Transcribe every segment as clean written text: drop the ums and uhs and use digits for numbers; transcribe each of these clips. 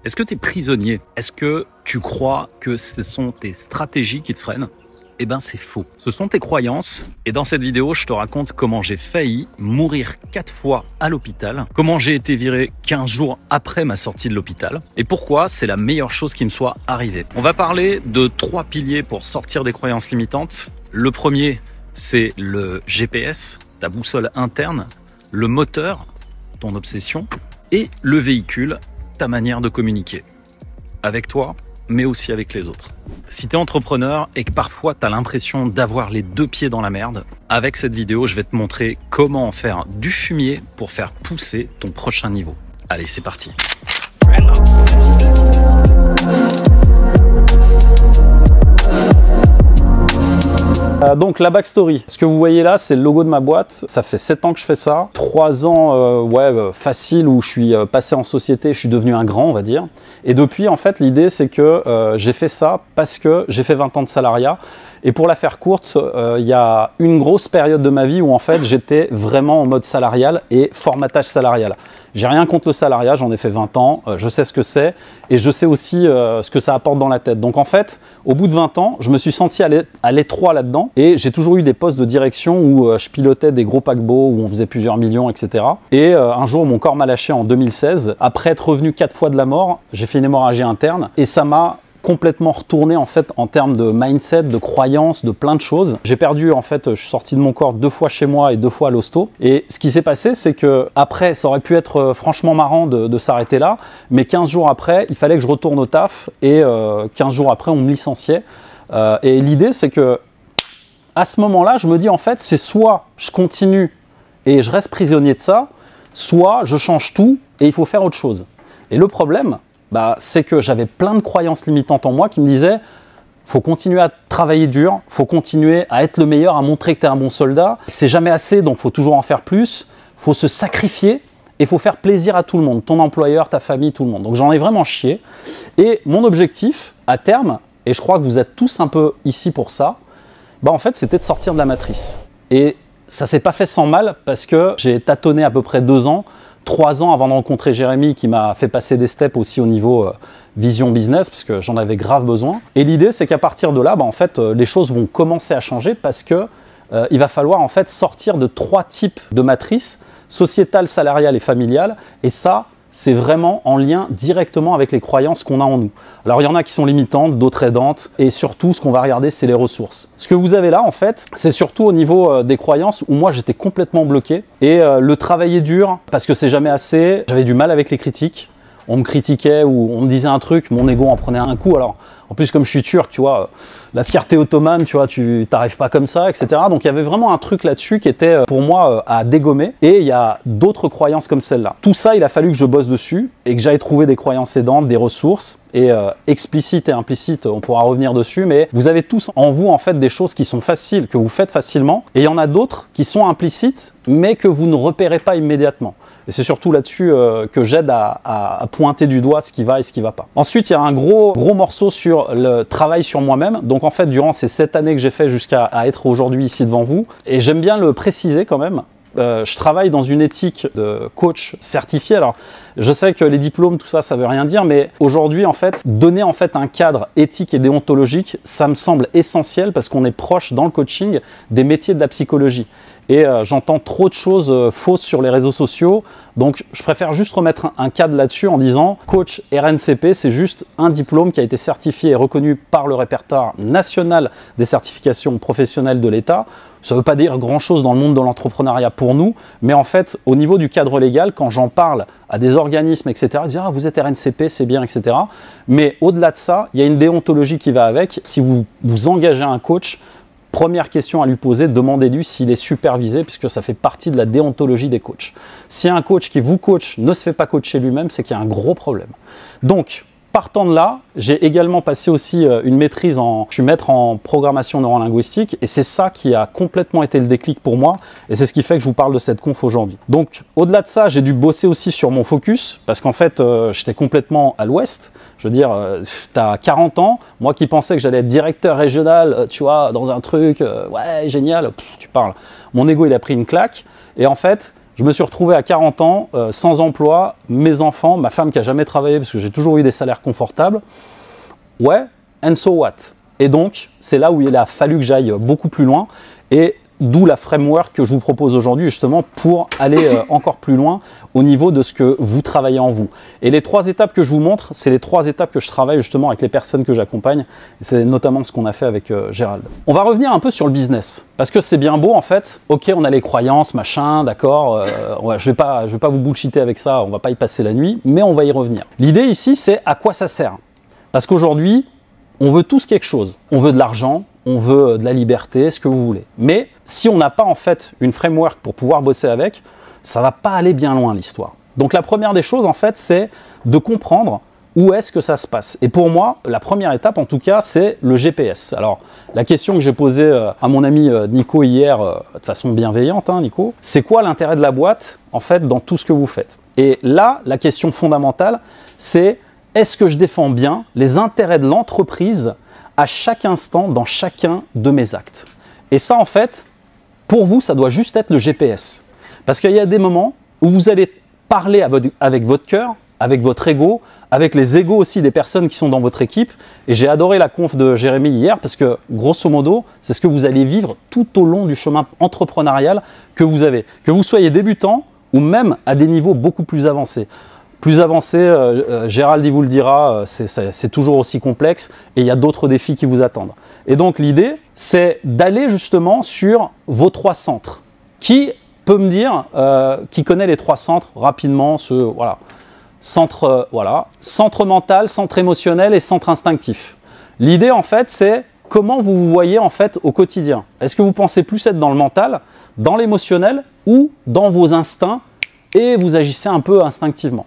Est-ce que tu es prisonnier? Est-ce que tu crois que ce sont tes stratégies qui te freinent? Eh ben c'est faux. Ce sont tes croyances. Et dans cette vidéo, je te raconte comment j'ai failli mourir 4 fois à l'hôpital, comment j'ai été viré 15 jours après ma sortie de l'hôpital, et pourquoi c'est la meilleure chose qui me soit arrivée. On va parler de 3 piliers pour sortir des croyances limitantes. Le premier, c'est le GPS, ta boussole interne, le moteur, ton obsession, et le véhicule, ta manière de communiquer. Avec toi, mais aussi avec les autres. Si tu es entrepreneur et que parfois tu as l'impression d'avoir les 2 pieds dans la merde, avec cette vidéo, je vais te montrer comment en faire du fumier pour faire pousser ton prochain niveau. Allez, c'est parti. Donc la backstory, ce que vous voyez là, c'est le logo de ma boîte. Ça fait 7 ans que je fais ça. 3 ans facile où je suis passé en société, je suis devenu un grand, on va dire. Et depuis, en fait, l'idée c'est que j'ai fait ça parce que j'ai fait 20 ans de salariat. Et pour la faire courte, il y a une grosse période de ma vie où en fait j'étais vraiment en mode salarial et formatage salarial. J'ai rien contre le salariat, j'en ai fait 20 ans, je sais ce que c'est et je sais aussi ce que ça apporte dans la tête. Donc en fait, au bout de 20 ans, je me suis senti à l'étroit là-dedans et j'ai toujours eu des postes de direction où je pilotais des gros paquebots, où on faisait plusieurs millions, etc. Et un jour, mon corps m'a lâché en 2016. Après être revenu 4 fois de la mort, j'ai fait une hémorragie interne et ça m'a complètement retourné en fait en termes de mindset, de croyances, de plein de choses. J'ai perdu en fait, je suis sorti de mon corps 2 fois chez moi et 2 fois à l'hosto. Et ce qui s'est passé, c'est que après, ça aurait pu être franchement marrant de s'arrêter là, mais 15 jours après, il fallait que je retourne au taf et 15 jours après, on me licenciait. Et l'idée, c'est que à ce moment-là, je me dis en fait, c'est soit je continue et je reste prisonnier de ça, soit je change tout et il faut faire autre chose. Et le problème, c'est que j'avais plein de croyances limitantes en moi qui me disaient faut continuer à travailler dur, faut continuer à être le meilleur, à montrer que tu es un bon soldat. C'est jamais assez, donc faut toujours en faire plus. Faut se sacrifier et faut faire plaisir à tout le monde, ton employeur, ta famille, tout le monde. Donc j'en ai vraiment chié. Et mon objectif à terme, et je crois que vous êtes tous un peu ici pour ça, en fait c'était de sortir de la matrice. Et ça s'est pas fait sans mal parce que j'ai tâtonné à peu près 2 ans. 3 ans avant de rencontrer Jérémy qui m'a fait passer des steps aussi au niveau vision business parce que j'en avais grave besoin. Et l'idée c'est qu'à partir de là, en fait, les choses vont commencer à changer parce que il va falloir en fait sortir de 3 types de matrices, sociétale, salariale et familiale. Et ça, c'est vraiment en lien directement avec les croyances qu'on a en nous. Alors il y en a qui sont limitantes, d'autres aidantes, et surtout ce qu'on va regarder c'est les ressources. Ce que vous avez là en fait, c'est surtout au niveau des croyances où moi j'étais complètement bloqué, et le travailler dur, parce que c'est jamais assez, j'avais du mal avec les critiques. On me critiquait ou on me disait un truc, mon ego en prenait un coup. Alors, en plus, comme je suis turc, tu vois, la fierté ottomane, tu vois, tu t'arrives pas comme ça, etc. Donc, il y avait vraiment un truc là-dessus qui était pour moi à dégommer. Et il y a d'autres croyances comme celle-là. Tout ça, il a fallu que je bosse dessus et que j'aille trouver des croyances aidantes, des ressources. Et explicite et implicite, on pourra revenir dessus, mais vous avez tous en vous en fait des choses qui sont faciles, que vous faites facilement, et il y en a d'autres qui sont implicites, mais que vous ne repérez pas immédiatement. Et c'est surtout là-dessus que j'aide à pointer du doigt ce qui va et ce qui va pas. Ensuite, il y a un gros morceau sur le travail sur moi-même. Donc en fait, durant ces 7 années que j'ai fait jusqu'à être aujourd'hui ici devant vous, et j'aime bien le préciser quand même, je travaille dans une éthique de coach certifié. Alors, je sais que les diplômes, tout ça, ça veut rien dire, mais aujourd'hui, en fait, donner en fait un cadre éthique et déontologique, ça me semble essentiel parce qu'on est proche dans le coaching des métiers de la psychologie. Et j'entends trop de choses fausses sur les réseaux sociaux, donc je préfère juste remettre un cadre là-dessus en disant coach RNCP, c'est juste un diplôme qui a été certifié et reconnu par le répertoire national des certifications professionnelles de l'État. Ça ne veut pas dire grand-chose dans le monde de l'entrepreneuriat pour nous, mais en fait, au niveau du cadre légal, quand j'en parle à des organismes, etc., ils disent « Ah, vous êtes RNCP, c'est bien, etc. » Mais au-delà de ça, il y a une déontologie qui va avec. Si vous vous engagez un coach, première question à lui poser, demandez-lui s'il est supervisé, puisque ça fait partie de la déontologie des coachs. Si un coach qui vous coach ne se fait pas coacher lui-même, c'est qu'il y a un gros problème. Donc, partant de là, j'ai également passé aussi une maîtrise je suis maître en programmation neurolinguistique et c'est ça qui a complètement été le déclic pour moi et c'est ce qui fait que je vous parle de cette conf aujourd'hui. Donc au-delà de ça, j'ai dû bosser aussi sur mon focus parce qu'en fait, j'étais complètement à l'ouest. Je veux dire, t'as 40 ans, moi qui pensais que j'allais être directeur régional, tu vois, dans un truc, ouais, génial, tu parles. Mon ego, il a pris une claque et en fait, Je me suis retrouvé à 40 ans, sans emploi, mes enfants, ma femme qui a jamais travaillé parce que j'ai toujours eu des salaires confortables. Ouais, and so what? Et donc, c'est là où il a fallu que j'aille beaucoup plus loin. Et d'où la framework que je vous propose aujourd'hui, justement, pour aller encore plus loin au niveau de ce que vous travaillez en vous. Et les 3 étapes que je vous montre, c'est les 3 étapes que je travaille justement avec les personnes que j'accompagne. C'est notamment ce qu'on a fait avec Gérald. On va revenir un peu sur le business. Parce que c'est bien beau, en fait. Ok, on a les croyances, machin, d'accord. Je vais pas vous bullshiter avec ça, on va pas y passer la nuit, mais on va y revenir. L'idée ici, c'est à quoi ça sert. Parce qu'aujourd'hui, on veut tous quelque chose. On veut de l'argent, on veut de la liberté, ce que vous voulez. Mais si on n'a pas en fait une framework pour pouvoir bosser avec, ça va pas aller bien loin l'histoire. Donc la première des choses en fait, c'est de comprendre où est-ce que ça se passe. Et pour moi, la première étape en tout cas, c'est le GPS. Alors la question que j'ai posée à mon ami Nico hier, de façon bienveillante, hein, Nico, c'est quoi l'intérêt de la boîte en fait dans tout ce que vous faites? Et là, la question fondamentale, c'est est-ce que je défends bien les intérêts de l'entreprise à chaque instant dans chacun de mes actes? Et ça, en fait, pour vous, ça doit juste être le GPS. Parce qu'il y a des moments où vous allez parler avec votre cœur, avec votre ego, avec les égos aussi des personnes qui sont dans votre équipe. Et j'ai adoré la conf de Jérémy hier parce que, grosso modo, c'est ce que vous allez vivre tout au long du chemin entrepreneurial que vous avez. Que vous soyez débutant ou même à des niveaux beaucoup plus avancés. Plus avancé, Gérald il vous le dira, c'est toujours aussi complexe et il y a d'autres défis qui vous attendent. Et donc l'idée, c'est d'aller justement sur vos 3 centres. Qui peut me dire, qui connaît les 3 centres rapidement, centre mental, centre émotionnel et centre instinctif. L'idée en fait, c'est comment vous vous voyez en fait au quotidien. Est-ce que vous pensez plus être dans le mental, dans l'émotionnel ou dans vos instincts et vous agissez un peu instinctivement?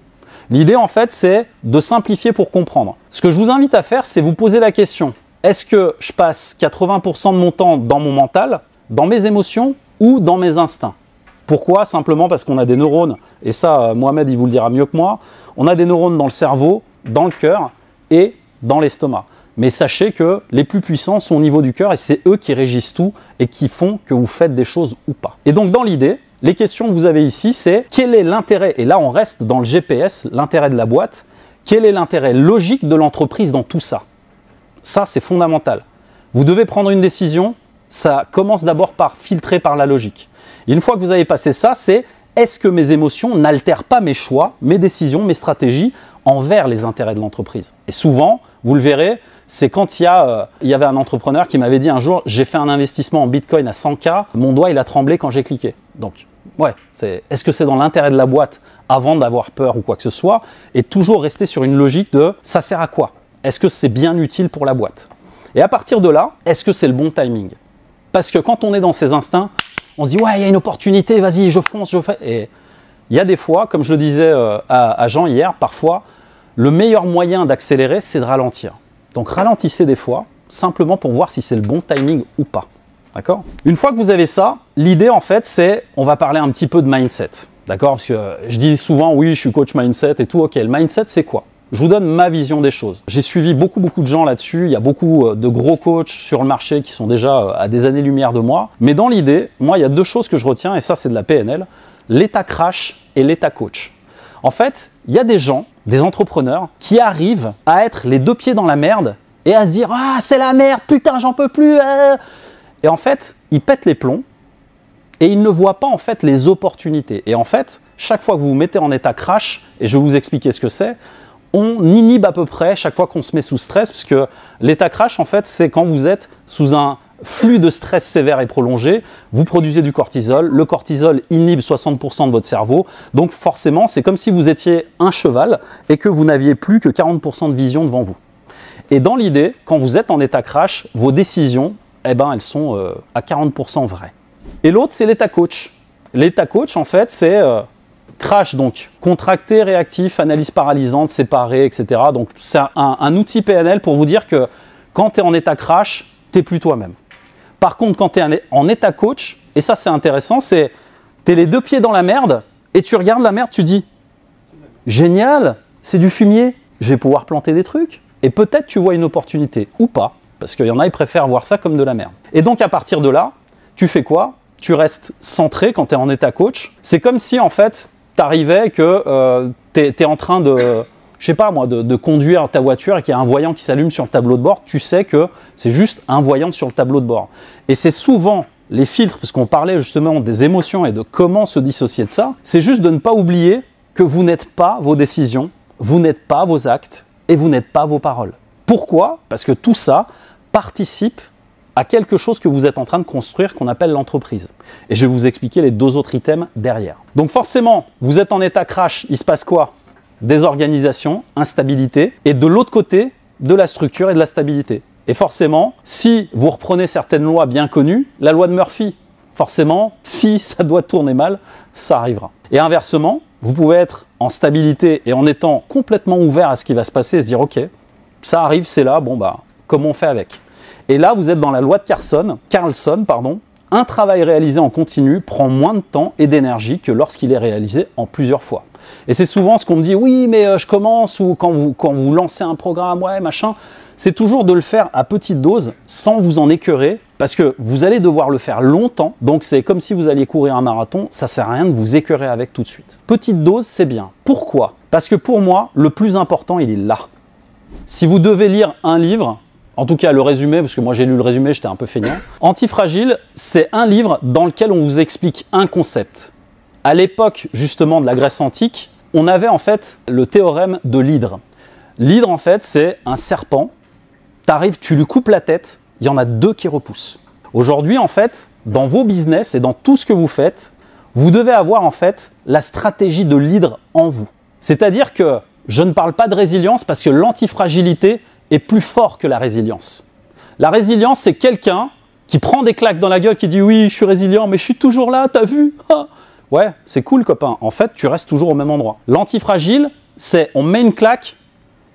L'idée, en fait, c'est de simplifier pour comprendre. Ce que je vous invite à faire, c'est vous poser la question. Est-ce que je passe 80% de mon temps dans mon mental, dans mes émotions ou dans mes instincts? Pourquoi? Simplement parce qu'on a des neurones, et ça, Mohamed, il vous le dira mieux que moi, on a des neurones dans le cerveau, dans le cœur et dans l'estomac. Mais sachez que les plus puissants sont au niveau du cœur et c'est eux qui régissent tout et qui font que vous faites des choses ou pas. Et donc, dans l'idée, les questions que vous avez ici, c'est quel est l'intérêt, et là on reste dans le GPS, l'intérêt de la boîte, quel est l'intérêt logique de l'entreprise dans tout ça? Ça, c'est fondamental. Vous devez prendre une décision, ça commence d'abord par filtrer par la logique. Et une fois que vous avez passé ça, c'est est-ce que mes émotions n'altèrent pas mes choix, mes décisions, mes stratégies envers les intérêts de l'entreprise? Et souvent, vous le verrez, c'est quand il y avait un entrepreneur qui m'avait dit un jour, j'ai fait un investissement en Bitcoin à 100K, mon doigt il a tremblé quand j'ai cliqué. Donc, ouais, est-ce que c'est dans l'intérêt de la boîte avant d'avoir peur ou quoi que ce soit? Et toujours rester sur une logique de ça sert à quoi? Est-ce que c'est bien utile pour la boîte? Et à partir de là, est-ce que c'est le bon timing? Parce que quand on est dans ses instincts, on se dit ouais, il y a une opportunité, vas-y, je fonce, je fais. Et il y a des fois, comme je le disais à Jean hier, parfois, le meilleur moyen d'accélérer, c'est de ralentir. Donc ralentissez des fois, simplement pour voir si c'est le bon timing ou pas. D'accord? Une fois que vous avez ça, l'idée en fait, c'est, on va parler un petit peu de mindset. D'accord? Parce que je dis souvent, oui, je suis coach mindset et tout. Ok, le mindset, c'est quoi? Je vous donne ma vision des choses. J'ai suivi beaucoup de gens là-dessus. Il y a beaucoup de gros coachs sur le marché qui sont déjà à des années-lumière de moi. Mais dans l'idée, moi, il y a 2 choses que je retiens, et ça, c'est de la PNL. L'état crash et l'état coach. En fait, il y a des gens, des entrepreneurs, qui arrivent à être les 2 pieds dans la merde et à se dire « Ah, c'est la merde, putain, j'en peux plus !» Et en fait, ils pètent les plombs et ils ne voient pas en fait les opportunités. Et en fait, chaque fois que vous vous mettez en état crash, et je vais vous expliquer ce que c'est, on inhibe à peu près chaque fois qu'on se met sous stress, parce que l'état crash, en fait, c'est quand vous êtes sous un flux de stress sévère et prolongé, vous produisez du cortisol, le cortisol inhibe 60% de votre cerveau, donc forcément, c'est comme si vous étiez un cheval et que vous n'aviez plus que 40% de vision devant vous. Et dans l'idée, quand vous êtes en état crash, vos décisions, eh ben, elles sont à 40% vraies. Et l'autre, c'est l'état coach. L'état coach, en fait, c'est crash, donc contracté, réactif, analyse paralysante, séparé, etc. Donc, c'est un outil PNL pour vous dire que quand tu es en état crash, tu n'es plus toi-même. Par contre, quand tu es en état coach, et ça, c'est intéressant, c'est tu es les 2 pieds dans la merde et tu regardes la merde, tu dis « Génial, c'est du fumier, je vais pouvoir planter des trucs. » Et peut-être tu vois une opportunité ou pas. Parce qu'il y en a, ils préfèrent voir ça comme de la merde. Et donc, à partir de là, tu fais quoi? tu restes centré quand tu es en état coach. C'est comme si en fait, tu arrivais que tu es en train de, je sais pas moi, de conduire ta voiture et qu'il y a un voyant qui s'allume sur le tableau de bord. Tu sais que c'est juste un voyant sur le tableau de bord. Et c'est souvent les filtres, parce qu'on parlait justement des émotions et de comment se dissocier de ça, c'est juste de ne pas oublier que vous n'êtes pas vos décisions, vous n'êtes pas vos actes et vous n'êtes pas vos paroles. Pourquoi? Parce que tout ça participe à quelque chose que vous êtes en train de construire qu'on appelle l'entreprise. Et je vais vous expliquer les 2 autres items derrière. Donc forcément, vous êtes en état crash, il se passe quoi? Désorganisation, instabilité, et de l'autre côté, de la structure et de la stabilité. Et forcément, si vous reprenez certaines lois bien connues, la loi de Murphy, forcément, si ça doit tourner mal, ça arrivera. Et inversement, vous pouvez être en stabilité et en étant complètement ouvert à ce qui va se passer et se dire « Ok, ça arrive, c'est là, bon bah, comment on fait avec ?» Et là, vous êtes dans la loi de Carlson, un travail réalisé en continu prend moins de temps et d'énergie que lorsqu'il est réalisé en plusieurs fois. Et c'est souvent ce qu'on me dit « Oui, mais je commence » ou quand vous lancez un programme, ouais, machin. C'est toujours de le faire à petite dose, sans vous en écœurer, parce que vous allez devoir le faire longtemps, donc c'est comme si vous alliez courir un marathon, ça sert à rien de vous écœurer avec tout de suite. Petite dose, c'est bien. Pourquoi? Parce que pour moi, le plus important, il est là. Si vous devez lire un livre, en tout cas le résumé, parce que moi j'ai lu le résumé, j'étais un peu feignant, Antifragile, c'est un livre dans lequel on vous explique un concept. À l'époque, justement, de la Grèce antique, on avait en fait le théorème de l'hydre. L'hydre, en fait, c'est un serpent. T'arrives, tu lui coupes la tête, il y en a 2 qui repoussent. Aujourd'hui, en fait, dans vos business et dans tout ce que vous faites, vous devez avoir en fait la stratégie de l'hydre en vous. C'est-à-dire que je ne parle pas de résilience parce que l'antifragilité est plus fort que la résilience. La résilience, c'est quelqu'un qui prend des claques dans la gueule, qui dit « Oui, je suis résilient, mais je suis toujours là, t'as vu ?» Ouais, c'est cool, copain. En fait, tu restes toujours au même endroit. L'antifragile, c'est on met une claque,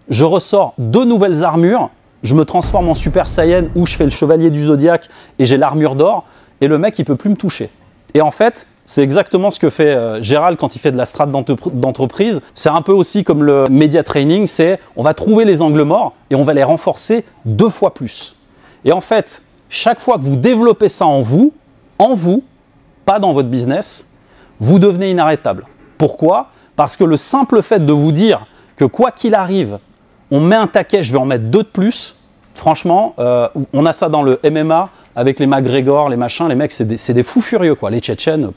je ressors 2 nouvelles armures, je me transforme en Super Saiyan ou je fais le chevalier du Zodiaque et j'ai l'armure d'or et le mec il peut plus me toucher. Et en fait, c'est exactement ce que fait Gérald quand il fait de la strat d'entreprise. C'est un peu aussi comme le media training, c'est on va trouver les angles morts et on va les renforcer 2 fois plus. Et en fait, chaque fois que vous développez ça en vous, pas dans votre business, vous devenez inarrêtable. Pourquoi? Parce que le simple fait de vous dire que quoi qu'il arrive, on met un taquet, je vais en mettre 2 de plus. Franchement, on a ça dans le MMA avec les McGregor, les machins, les mecs, c'est des fous furieux, quoi. Les Tchétchènes,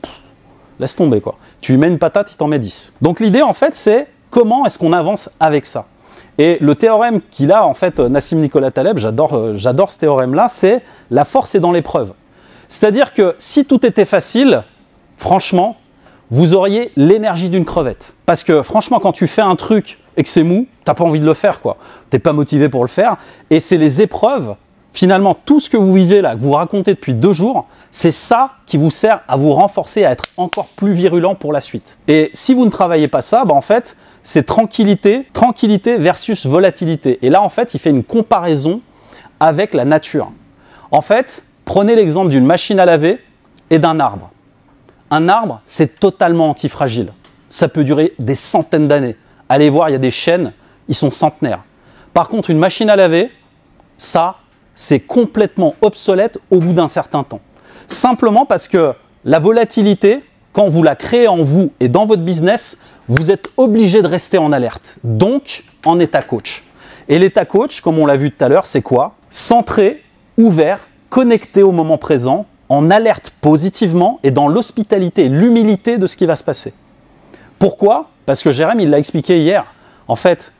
laisse tomber, quoi. Tu lui mets une patate, il t'en met 10. Donc l'idée, en fait, c'est comment est-ce qu'on avance avec ça. Et le théorème qu'il a, en fait, Nassim Nicolas Taleb, j'adore ce théorème-là, c'est la force est dans l'épreuve. C'est-à-dire que si tout était facile, franchement, vous auriez l'énergie d'une crevette. Parce que franchement, quand tu fais un truc et que c'est mou, t'as pas envie de le faire, quoi. T'es pas motivé pour le faire. Et c'est les épreuves, finalement, tout ce que vous vivez là, que vous racontez depuis 2 jours, c'est ça qui vous sert à vous renforcer, à être encore plus virulent pour la suite. Et si vous ne travaillez pas ça, bah en fait, c'est tranquillité versus volatilité. Et là, en fait, il fait une comparaison avec la nature. En fait, prenez l'exemple d'une machine à laver et d'un arbre. Un arbre, c'est totalement antifragile. Ça peut durer des centaines d'années. Allez voir, il y a des chênes, ils sont centenaires. Par contre, une machine à laver, ça, c'est complètement obsolète au bout d'un certain temps. Simplement parce que la volatilité, quand vous la créez en vous et dans votre business, vous êtes obligé de rester en alerte. Donc, en état coach. Et l'état coach, comme on l'a vu tout à l'heure, c'est quoi? Centré, ouvert, connecté au moment présent, en alerte positivement et dans l'hospitalité, l'humilité de ce qui va se passer. Pourquoi? Parce que Jérém, il l'a expliqué hier. En fait,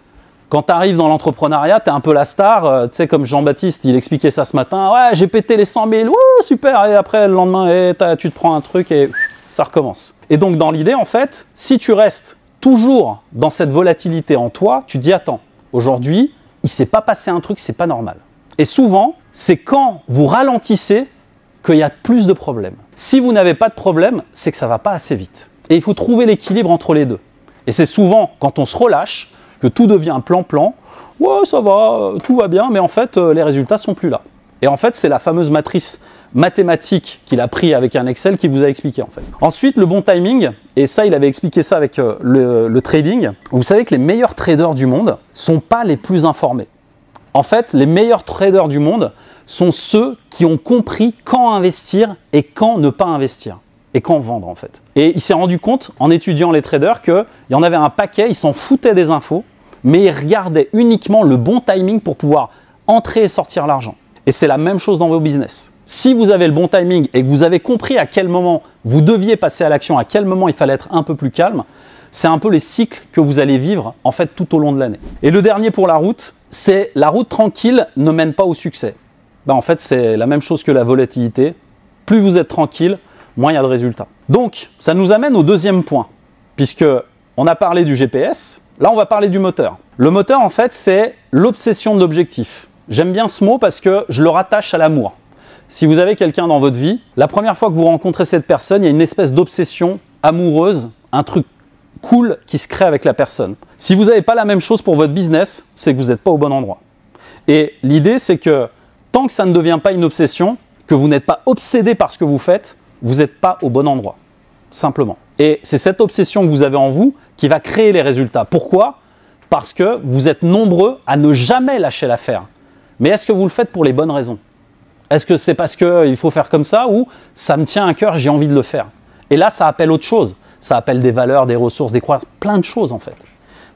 quand tu arrives dans l'entrepreneuriat, tu es un peu la star. Tu sais, comme Jean-Baptiste, il expliquait ça ce matin. Ouais, j'ai pété les 100 000. Wouh, super. Et après, le lendemain, tu te prends un truc et ça recommence. Et donc, dans l'idée, en fait, si tu restes toujours dans cette volatilité en toi, tu te dis, attends, aujourd'hui, il ne s'est pas passé un truc, c'est pas normal. Et souvent, c'est quand vous ralentissez qu'il y a plus de problèmes. Si vous n'avez pas de problème, c'est que ça ne va pas assez vite. Et il faut trouver l'équilibre entre les deux. Et c'est souvent quand on se relâche que tout devient plan-plan. Ouais, ça va, tout va bien, mais en fait, les résultats ne sont plus là. Et en fait, c'est la fameuse matrice mathématique qu'il a pris avec un Excel qui vous a expliqué en fait. Ensuite, le bon timing, et ça, il avait expliqué ça avec le trading. Vous savez que les meilleurs traders du monde ne sont pas les plus informés. En fait, les meilleurs traders du monde sont ceux qui ont compris quand investir et quand ne pas investir. Et quand vendre en fait. Et il s'est rendu compte en étudiant les traders qu'il y en avait un paquet, ils s'en foutaient des infos, mais ils regardaient uniquement le bon timing pour pouvoir entrer et sortir l'argent. Et c'est la même chose dans vos business. Si vous avez le bon timing et que vous avez compris à quel moment vous deviez passer à l'action, à quel moment il fallait être un peu plus calme, c'est un peu les cycles que vous allez vivre en fait tout au long de l'année. Et le dernier pour la route, c'est la route tranquille ne mène pas au succès. En fait, c'est la même chose que la volatilité. Plus vous êtes tranquille, moins il y a de résultats. Donc, ça nous amène au deuxième point, puisque on a parlé du GPS, là on va parler du moteur. Le moteur, en fait, c'est l'obsession de l'objectif. J'aime bien ce mot parce que je le rattache à l'amour. Si vous avez quelqu'un dans votre vie, la première fois que vous rencontrez cette personne, il y a une espèce d'obsession amoureuse, un truc cool qui se crée avec la personne. Si vous n'avez pas la même chose pour votre business, c'est que vous n'êtes pas au bon endroit. Et l'idée, c'est que tant que ça ne devient pas une obsession, que vous n'êtes pas obsédé par ce que vous faites, vous n'êtes pas au bon endroit, simplement. Et c'est cette obsession que vous avez en vous qui va créer les résultats. Pourquoi? Parce que vous êtes nombreux à ne jamais lâcher l'affaire. Mais est-ce que vous le faites pour les bonnes raisons? Est-ce que c'est parce qu'il faut faire comme ça ou ça me tient à cœur, j'ai envie de le faire? Et là, ça appelle autre chose. Ça appelle des valeurs, des ressources, des croyances, plein de choses en fait.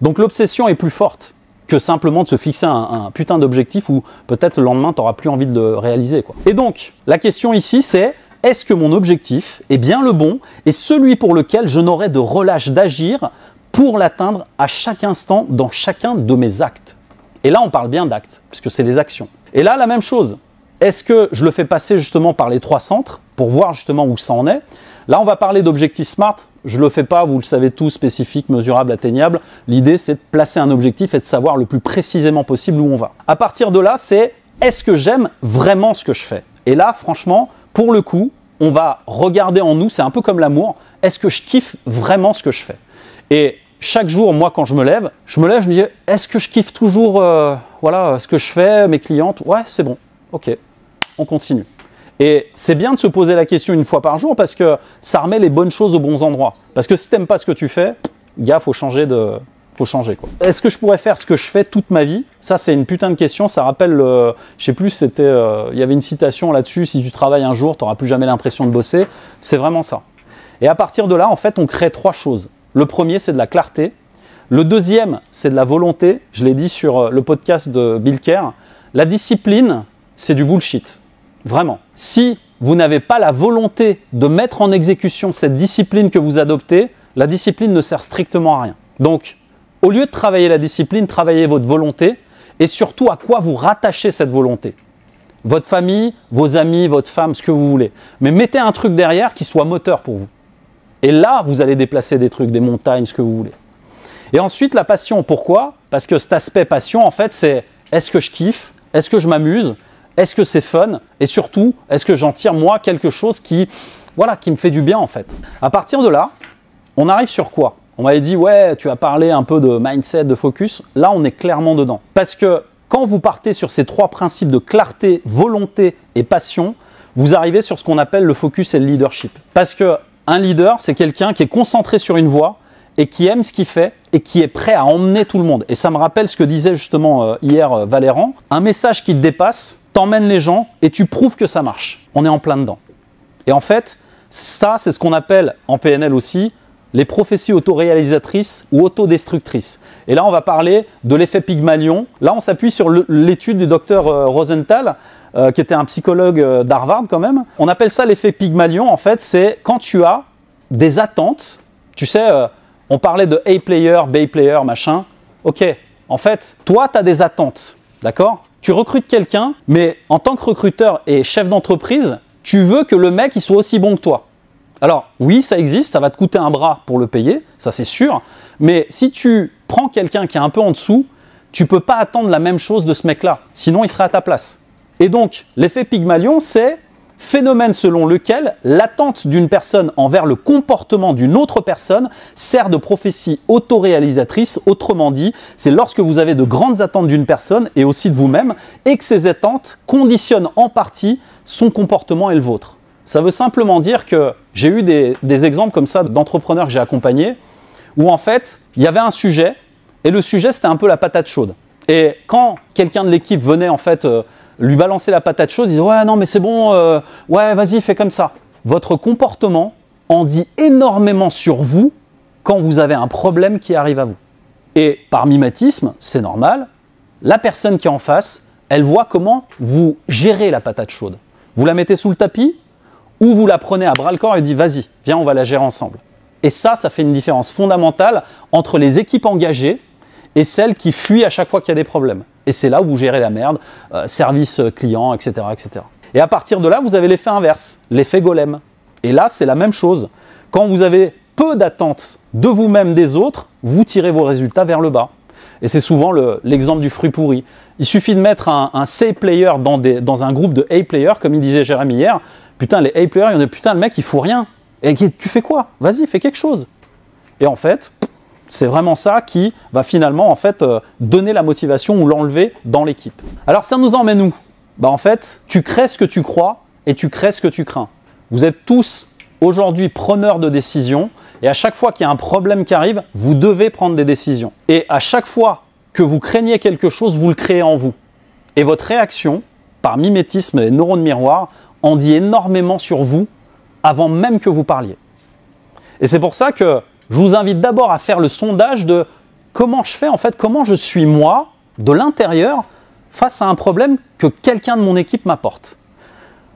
Donc l'obsession est plus forte que simplement de se fixer un putain d'objectif où peut-être le lendemain, tu n'auras plus envie de le réaliser, quoi. Et donc, la question ici, c'est est-ce que mon objectif est bien le bon et celui pour lequel je n'aurai de relâche d'agir pour l'atteindre à chaque instant dans chacun de mes actes? Et là, on parle bien d'actes, puisque c'est les actions. Et là, la même chose. Est-ce que je le fais passer justement par les 3 centres pour voir justement où ça en est? Là, on va parler d'objectifs SMART. Je ne le fais pas, vous le savez tous, spécifique, mesurable, atteignable. L'idée, c'est de placer un objectif et de savoir le plus précisément possible où on va. À partir de là, c'est est-ce que j'aime vraiment ce que je fais? Et là, franchement, pour le coup, on va regarder en nous, c'est un peu comme l'amour. Est-ce que je kiffe vraiment ce que je fais? Et chaque jour, moi, quand je me lève, je me dis, est-ce que je kiffe toujours ce que je fais, mes clientes? Ouais, c'est bon, ok, on continue. Et c'est bien de se poser la question une fois par jour parce que ça remet les bonnes choses aux bons endroits. Parce que si tu n'aimes pas ce que tu fais, gars, faut changer quoi. Est-ce que je pourrais faire ce que je fais toute ma vie? Ça, c'est une putain de question. Ça rappelle, je sais plus, il y avait une citation là-dessus, si tu travailles un jour, tu n'auras plus jamais l'impression de bosser. C'est vraiment ça. Et à partir de là, en fait, on crée 3 choses. Le premier, c'est de la clarté. Le deuxième, c'est de la volonté. Je l'ai dit sur le podcast de Bill Kerr. La discipline, c'est du bullshit. Vraiment. Si vous n'avez pas la volonté de mettre en exécution cette discipline que vous adoptez, la discipline ne sert strictement à rien. Donc, au lieu de travailler la discipline, travaillez votre volonté et surtout à quoi vous rattachez cette volonté. Votre famille, vos amis, votre femme, ce que vous voulez. Mais mettez un truc derrière qui soit moteur pour vous. Et là, vous allez déplacer des trucs, des montagnes, ce que vous voulez. Et ensuite, la passion. Pourquoi? Parce que cet aspect passion, en fait, c'est est-ce que je kiffe? Est-ce que je m'amuse? Est-ce que c'est fun? Et surtout, est-ce que j'en tire, moi, quelque chose qui me fait du bien, en fait? À partir de là, on arrive sur quoi? On m'avait dit, ouais, tu as parlé un peu de mindset, de focus. Là, on est clairement dedans. Parce que quand vous partez sur ces 3 principes de clarté, volonté et passion, vous arrivez sur ce qu'on appelle le focus et le leadership. Parce que un leader, c'est quelqu'un qui est concentré sur une voie et qui aime ce qu'il fait et qui est prêt à emmener tout le monde. Et ça me rappelle ce que disait justement hier Valéran. Un message qui te dépasse, t'emmène les gens et tu prouves que ça marche. On est en plein dedans. Et en fait, ça, c'est ce qu'on appelle en PNL aussi les prophéties autoréalisatrices ou autodestructrices. Et là, on va parler de l'effet Pygmalion. Là, on s'appuie sur l'étude du docteur Rosenthal, qui était un psychologue d'Harvard quand même. On appelle ça l'effet Pygmalion. En fait, c'est quand tu as des attentes. Tu sais, on parlait de A-player, B-player, machin. Ok, en fait, toi, tu as des attentes, d'accord? Tu recrutes quelqu'un, mais en tant que recruteur et chef d'entreprise, tu veux que le mec il soit aussi bon que toi. Alors oui, ça existe, ça va te coûter un bras pour le payer, ça c'est sûr, mais si tu prends quelqu'un qui est un peu en dessous, tu peux pas attendre la même chose de ce mec-là, sinon il sera à ta place. Et donc, l'effet Pygmalion, c'est phénomène selon lequel l'attente d'une personne envers le comportement d'une autre personne sert de prophétie autoréalisatrice. Autrement dit, c'est lorsque vous avez de grandes attentes d'une personne et aussi de vous-même et que ces attentes conditionnent en partie son comportement et le vôtre. Ça veut simplement dire que j'ai eu des exemples comme ça d'entrepreneurs que j'ai accompagnés où en fait, il y avait un sujet et le sujet c'était un peu la patate chaude. Et quand quelqu'un de l'équipe venait en fait lui balancer la patate chaude, il disait « Ouais, non mais c'est bon, ouais, vas-y, fais comme ça ». Votre comportement en dit énormément sur vous quand vous avez un problème qui arrive à vous. Et par mimétisme, c'est normal, la personne qui est en face, elle voit comment vous gérez la patate chaude. Vous la mettez sous le tapis ou vous la prenez à bras-le-corps et dites « Vas-y, viens, on va la gérer ensemble ». Et ça fait une différence fondamentale entre les équipes engagées et celles qui fuient à chaque fois qu'il y a des problèmes. Et c'est là où vous gérez la merde, service client, etc., etc. Et à partir de là, vous avez l'effet inverse, l'effet golem. Et là, c'est la même chose. Quand vous avez peu d'attentes de vous-même, des autres, vous tirez vos résultats vers le bas. Et c'est souvent l'exemple du fruit pourri. Il suffit de mettre un C-player dans un groupe de A-players, comme il disait Jérémy hier. Putain, les A-players, il y en a putain, le mec, il fout rien. Et tu fais quoi? Vas-y, fais quelque chose. Et en fait, c'est vraiment ça qui va finalement en fait, donner la motivation ou l'enlever dans l'équipe. Alors ça nous emmène où? En fait, tu crées ce que tu crois et tu crées ce que tu crains. Vous êtes tous aujourd'hui preneurs de décisions et à chaque fois qu'il y a un problème qui arrive, vous devez prendre des décisions. Et à chaque fois que vous craignez quelque chose, vous le créez en vous. Et votre réaction, par mimétisme et neurones miroirs, en dit énormément sur vous avant même que vous parliez. Et c'est pour ça que je vous invite d'abord à faire le sondage de comment je fais en fait, comment je suis moi, de l'intérieur, face à un problème que quelqu'un de mon équipe m'apporte.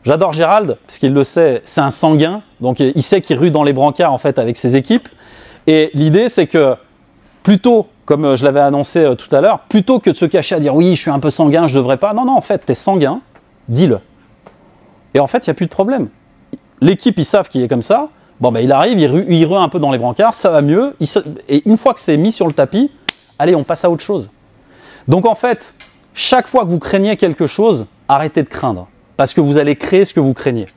J'adore Gérald, parce qu'il le sait, c'est un sanguin, donc il sait qu'il rue dans les brancards en fait avec ses équipes. Et l'idée c'est que plutôt, comme je l'avais annoncé tout à l'heure, plutôt que de se cacher à dire oui, je suis un peu sanguin, je devrais pas. Non, non, en fait, tu es sanguin, dis-le. Et en fait, il n'y a plus de problème. L'équipe, ils savent qu'il est comme ça. Bon, il arrive, il rue un peu dans les brancards, ça va mieux. Et une fois que c'est mis sur le tapis, allez, on passe à autre chose. Donc en fait, chaque fois que vous craignez quelque chose, arrêtez de craindre. Parce que vous allez créer ce que vous craignez.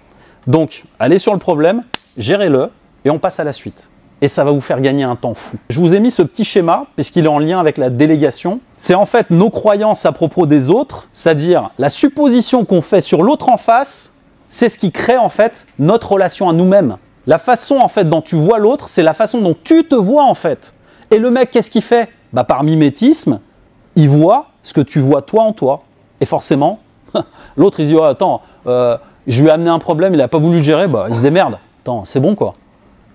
Donc, allez sur le problème, gérez-le, et on passe à la suite. Et ça va vous faire gagner un temps fou. Je vous ai mis ce petit schéma, puisqu'il est en lien avec la délégation. C'est en fait nos croyances à propos des autres, c'est-à-dire la supposition qu'on fait sur l'autre en face, c'est ce qui crée en fait notre relation à nous-mêmes. La façon en fait dont tu vois l'autre, c'est la façon dont tu te vois en fait. Et le mec, qu'est-ce qu'il fait? Par mimétisme, il voit ce que tu vois toi en toi. Et forcément, l'autre il se dit oh, attends, je lui ai amené un problème, il n'a pas voulu le gérer, il se démerde. Attends, c'est bon quoi.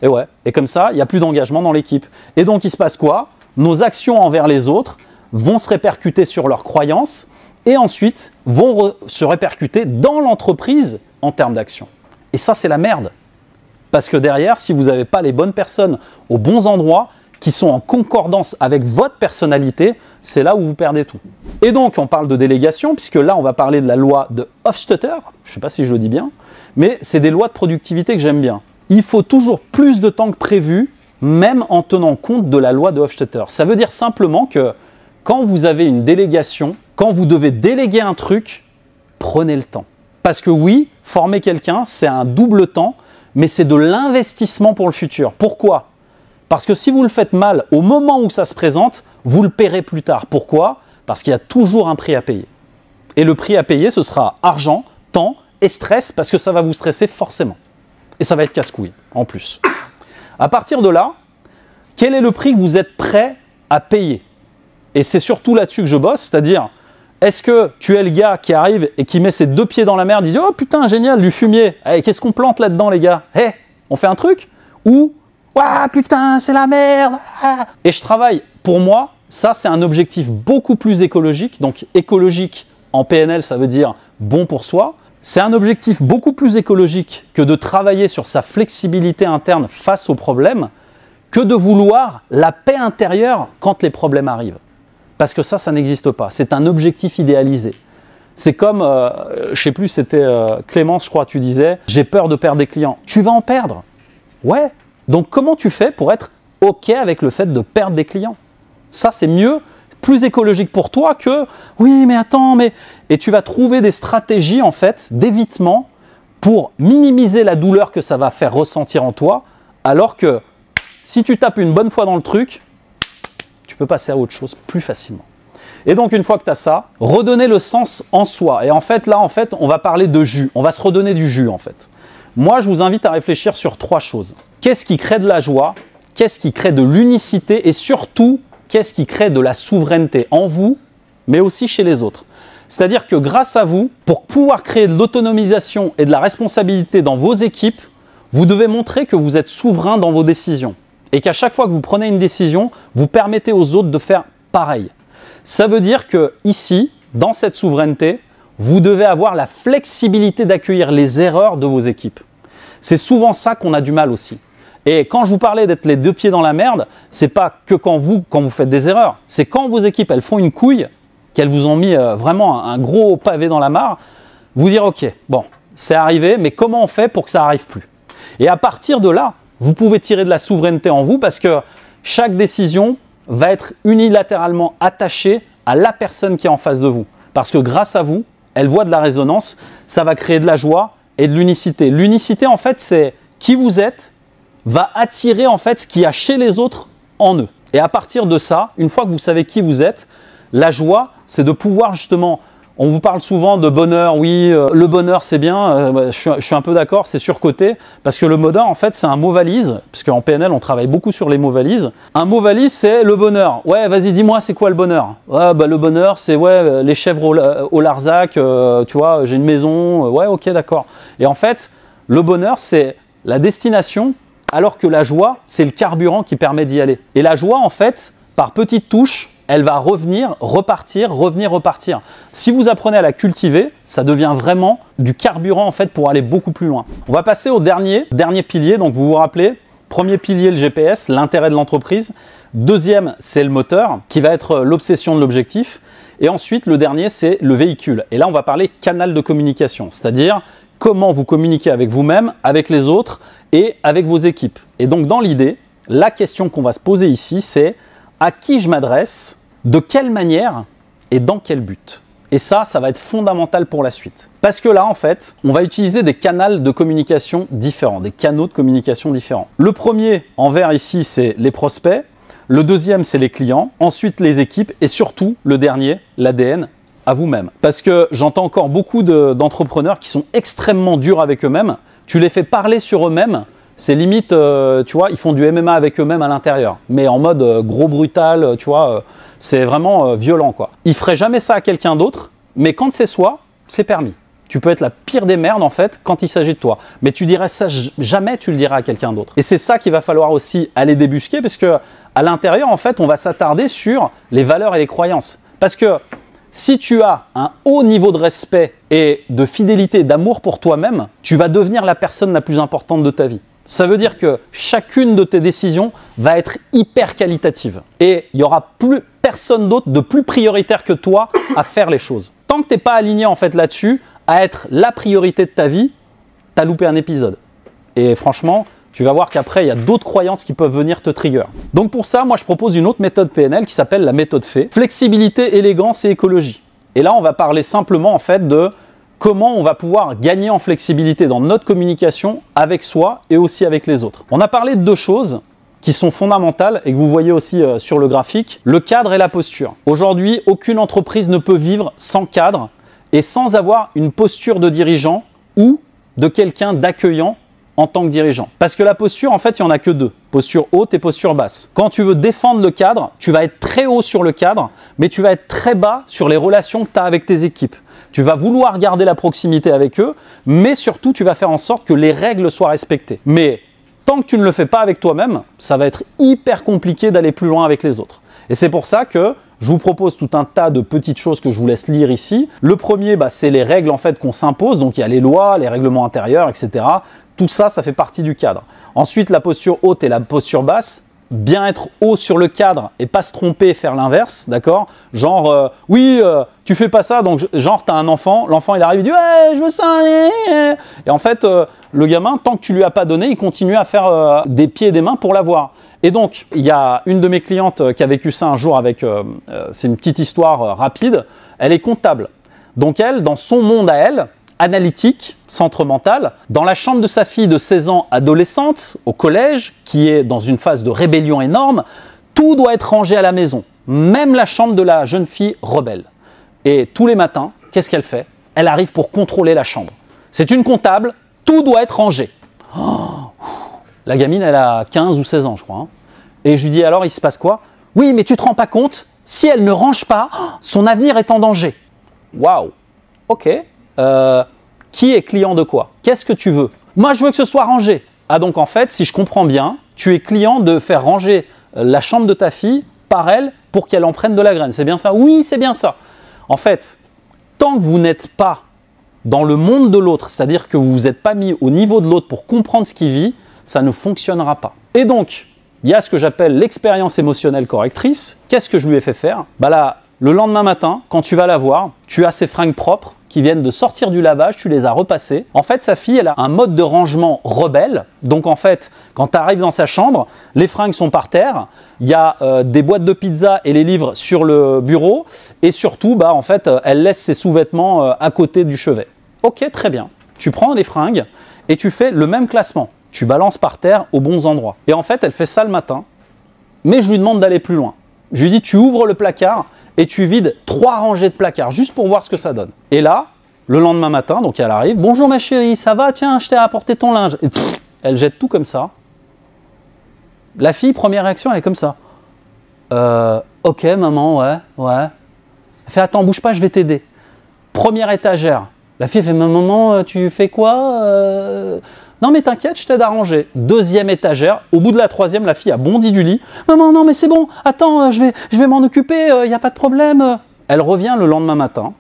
Et ouais, et comme ça, il n'y a plus d'engagement dans l'équipe. Et donc il se passe quoi? Nos actions envers les autres vont se répercuter sur leurs croyances et ensuite vont se répercuter dans l'entreprise en termes d'action. Et ça, c'est la merde. Parce que derrière, si vous n'avez pas les bonnes personnes aux bons endroits, qui sont en concordance avec votre personnalité, c'est là où vous perdez tout. Et donc, on parle de délégation, puisque là, on va parler de la loi de Hofstadter, je ne sais pas si je le dis bien, mais c'est des lois de productivité que j'aime bien. Il faut toujours plus de temps que prévu, même en tenant compte de la loi de Hofstadter. Ça veut dire simplement que quand vous avez une délégation, quand vous devez déléguer un truc, prenez le temps. Parce que oui, former quelqu'un, c'est un double temps, mais c'est de l'investissement pour le futur. Pourquoi? Parce que si vous le faites mal au moment où ça se présente, vous le paierez plus tard. Pourquoi? Parce qu'il y a toujours un prix à payer. Et le prix à payer, ce sera argent, temps et stress, parce que ça va vous stresser forcément. Et ça va être casse-couille, en plus. À partir de là, quel est le prix que vous êtes prêt à payer? Et c'est surtout là-dessus que je bosse, c'est-à-dire, est-ce que tu es le gars qui arrive et qui met ses deux pieds dans la merde, il dit « Oh putain, génial, du fumier, hey, qu'est-ce qu'on plante là-dedans les gars? Hey, on fait un truc ?» Ou « Ouah, putain, c'est la merde ah. !» Et je travaille, pour moi, ça c'est un objectif beaucoup plus écologique. Donc écologique en PNL, ça veut dire bon pour soi. C'est un objectif beaucoup plus écologique que de travailler sur sa flexibilité interne face aux problèmes, que de vouloir la paix intérieure quand les problèmes arrivent. Parce que ça n'existe pas. C'est un objectif idéalisé. C'est comme, je ne sais plus, c'était Clémence, je crois, tu disais, j'ai peur de perdre des clients. Tu vas en perdre. Ouais. Donc comment tu fais pour être OK avec le fait de perdre des clients? Ça, c'est mieux, plus écologique pour toi que, oui, mais attends, mais... Et tu vas trouver des stratégies, en fait, d'évitement pour minimiser la douleur que ça va faire ressentir en toi, alors que si tu tapes une bonne fois dans le truc, tu peux passer à autre chose plus facilement. Et donc, une fois que tu as ça, redonner le sens en soi. Et en fait, là, on va parler de jus. On va se redonner du jus, en fait. Moi, je vous invite à réfléchir sur 3 choses. Qu'est-ce qui crée de la joie? Qu'est-ce qui crée de l'unicité? Et surtout, qu'est-ce qui crée de la souveraineté en vous mais aussi chez les autres. C'est-à-dire que grâce à vous, pour pouvoir créer de l'autonomisation et de la responsabilité dans vos équipes, vous devez montrer que vous êtes souverain dans vos décisions et qu'à chaque fois que vous prenez une décision, vous permettez aux autres de faire pareil. Ça veut dire que ici, dans cette souveraineté, vous devez avoir la flexibilité d'accueillir les erreurs de vos équipes. C'est souvent ça qu'on a du mal aussi. Et quand je vous parlais d'être les deux pieds dans la merde, c'est pas que quand vous faites des erreurs, c'est quand vos équipes elles font une couille, qu'elles vous ont mis vraiment un gros pavé dans la mare, vous dire ok, bon, c'est arrivé, mais comment on fait pour que ça n'arrive plus? Et à partir de là, vous pouvez tirer de la souveraineté en vous parce que chaque décision va être unilatéralement attachée à la personne qui est en face de vous. Parce que grâce à vous, elle voit de la résonance, ça va créer de la joie et de l'unicité. L'unicité, en fait, c'est qui vous êtes, va attirer en fait ce qu'il y a chez les autres en eux. Et à partir de ça, une fois que vous savez qui vous êtes, la joie, c'est de pouvoir justement, on vous parle souvent de bonheur, oui, le bonheur c'est bien, je suis un peu d'accord, c'est surcoté, parce que le bonheur en fait c'est un mot valise, puisque en PNL on travaille beaucoup sur les mots valises. Un mot valise c'est le bonheur. Ouais, vas-y dis-moi c'est quoi le bonheur? Ouais, bah le bonheur c'est ouais, les chèvres au Larzac, tu vois, j'ai une maison, ouais ok d'accord. Et en fait, le bonheur c'est la destination, alors que la joie c'est le carburant qui permet d'y aller. Et la joie en fait, par petites touches, elle va revenir, repartir, revenir, repartir. Si vous apprenez à la cultiver, ça devient vraiment du carburant en fait pour aller beaucoup plus loin. On va passer au dernier pilier. Donc vous vous rappelez, premier pilier le GPS, l'intérêt de l'entreprise. Deuxième, c'est le moteur qui va être l'obsession de l'objectif. Et ensuite, le dernier, c'est le véhicule. Et là, on va parler canal de communication, c'est-à-dire comment vous communiquez avec vous-même, avec les autres et avec vos équipes. Et donc dans l'idée, la question qu'on va se poser ici, c'est à qui je m'adresse, de quelle manière et dans quel but. Et ça va être fondamental pour la suite. Parce que là, en fait, on va utiliser des canaux de communication différents, des canaux de communication différents. Le premier, en vert ici, c'est les prospects. Le deuxième, c'est les clients. Ensuite, les équipes. Et surtout, le dernier, l'ADN, à vous-même. Parce que j'entends encore beaucoup d'entrepreneurs qui sont extrêmement durs avec eux-mêmes. Tu les fais parler sur eux-mêmes. C'est limite, tu vois, ils font du MMA avec eux-mêmes à l'intérieur, mais en mode gros brutal, tu vois, c'est vraiment violent, quoi. Ils feraient jamais ça à quelqu'un d'autre, mais quand c'est soi, c'est permis. Tu peux être la pire des merdes, en fait, quand il s'agit de toi. Mais tu dirais ça, jamais tu le diras à quelqu'un d'autre. Et c'est ça qu'il va falloir aussi aller débusquer, parce que à l'intérieur, en fait, on va s'attarder sur les valeurs et les croyances. Parce que si tu as un haut niveau de respect et de fidélité, d'amour pour toi-même, tu vas devenir la personne la plus importante de ta vie. Ça veut dire que chacune de tes décisions va être hyper qualitative. Et il n'y aura plus personne d'autre de plus prioritaire que toi à faire les choses. Tant que tu n'es pas aligné en fait là-dessus, à être la priorité de ta vie, tu as loupé un épisode. Et franchement, tu vas voir qu'après, il y a d'autres croyances qui peuvent venir te trigger. Donc pour ça, moi je propose une autre méthode PNL qui s'appelle la méthode FEE. Flexibilité, élégance et écologie. Et là, on va parler simplement en fait de comment on va pouvoir gagner en flexibilité dans notre communication avec soi et aussi avec les autres. On a parlé de deux choses qui sont fondamentales et que vous voyez aussi sur le graphique, le cadre et la posture. Aujourd'hui, aucune entreprise ne peut vivre sans cadre et sans avoir une posture de dirigeant ou de quelqu'un d'accueillant en tant que dirigeant. Parce que la posture, en fait, il n'y en a que deux. Posture haute et posture basse. Quand tu veux défendre le cadre, tu vas être très haut sur le cadre, mais tu vas être très bas sur les relations que tu as avec tes équipes. Tu vas vouloir garder la proximité avec eux, mais surtout, tu vas faire en sorte que les règles soient respectées. Mais tant que tu ne le fais pas avec toi-même, ça va être hyper compliqué d'aller plus loin avec les autres. Et c'est pour ça que je vous propose tout un tas de petites choses que je vous laisse lire ici. Le premier, c'est les règles en fait qu'on s'impose. Donc il y a les lois, les règlements intérieurs, etc. Tout ça, ça fait partie du cadre. Ensuite, la posture haute et la posture basse. Bien être haut sur le cadre et pas se tromper et faire l'inverse, d'accord? Genre, oui, tu fais pas ça, donc genre, tu as un enfant, l'enfant il arrive, il dit ouais, je veux ça. Et en fait, le gamin, tant que tu lui as pas donné, il continue à faire des pieds et des mains pour l'avoir. Et donc, il y a une de mes clientes qui a vécu ça un jour avec, c'est une petite histoire rapide, elle est comptable. Donc elle, dans son monde à elle, analytique, centre mental, dans la chambre de sa fille de 16 ans, adolescente, au collège, qui est dans une phase de rébellion énorme, tout doit être rangé à la maison, même la chambre de la jeune fille rebelle. Et tous les matins, qu'est-ce qu'elle fait? Elle arrive pour contrôler la chambre. C'est une comptable, tout doit être rangé. Oh, la gamine, elle a 15 ou 16 ans, je crois. Hein. Et je lui dis alors, il se passe quoi? Oui, mais tu te rends pas compte? Si elle ne range pas, son avenir est en danger. Waouh. Ok. Qui est client de quoi? Qu'est-ce que tu veux? Moi, je veux que ce soit rangé. Ah donc en fait, si je comprends bien, tu es client de faire ranger la chambre de ta fille par elle pour qu'elle en prenne de la graine. C'est bien ça? Oui, c'est bien ça. En fait, tant que vous n'êtes pas dans le monde de l'autre, c'est-à-dire que vous ne vous êtes pas mis au niveau de l'autre pour comprendre ce qu'il vit, ça ne fonctionnera pas. Et donc, il y a ce que j'appelle l'expérience émotionnelle correctrice. Qu'est-ce que je lui ai fait faire? Bah là, le lendemain matin, quand tu vas la voir, tu as ses fringues propres qui viennent de sortir du lavage, tu les as repassées. En fait, sa fille, elle a un mode de rangement rebelle. Donc en fait, quand tu arrives dans sa chambre, les fringues sont par terre, il y a des boîtes de pizza et les livres sur le bureau, et surtout, bah, en fait, elle laisse ses sous-vêtements à côté du chevet. Ok, très bien. Tu prends les fringues et tu fais le même classement. Tu balances par terre aux bons endroits. Et en fait, elle fait ça le matin, mais je lui demande d'aller plus loin. Je lui dis, tu ouvres le placard et tu vides 3 rangées de placards, juste pour voir ce que ça donne. Et là, le lendemain matin, donc elle arrive, bonjour ma chérie, ça va? Tiens, je t'ai apporté ton linge. Et pff, elle jette tout comme ça. La fille, première réaction, elle est comme ça. Ok maman, ouais. Elle fait, attends, bouge pas, je vais t'aider. Première étagère. La fille fait, maman, tu fais quoi? Non mais t'inquiète, je t'aide à ranger. Deuxième étagère, au bout de la troisième, la fille a bondi du lit. Maman, non mais c'est bon, attends, je vais m'en occuper, il n'y a pas de problème. Elle revient le lendemain matin.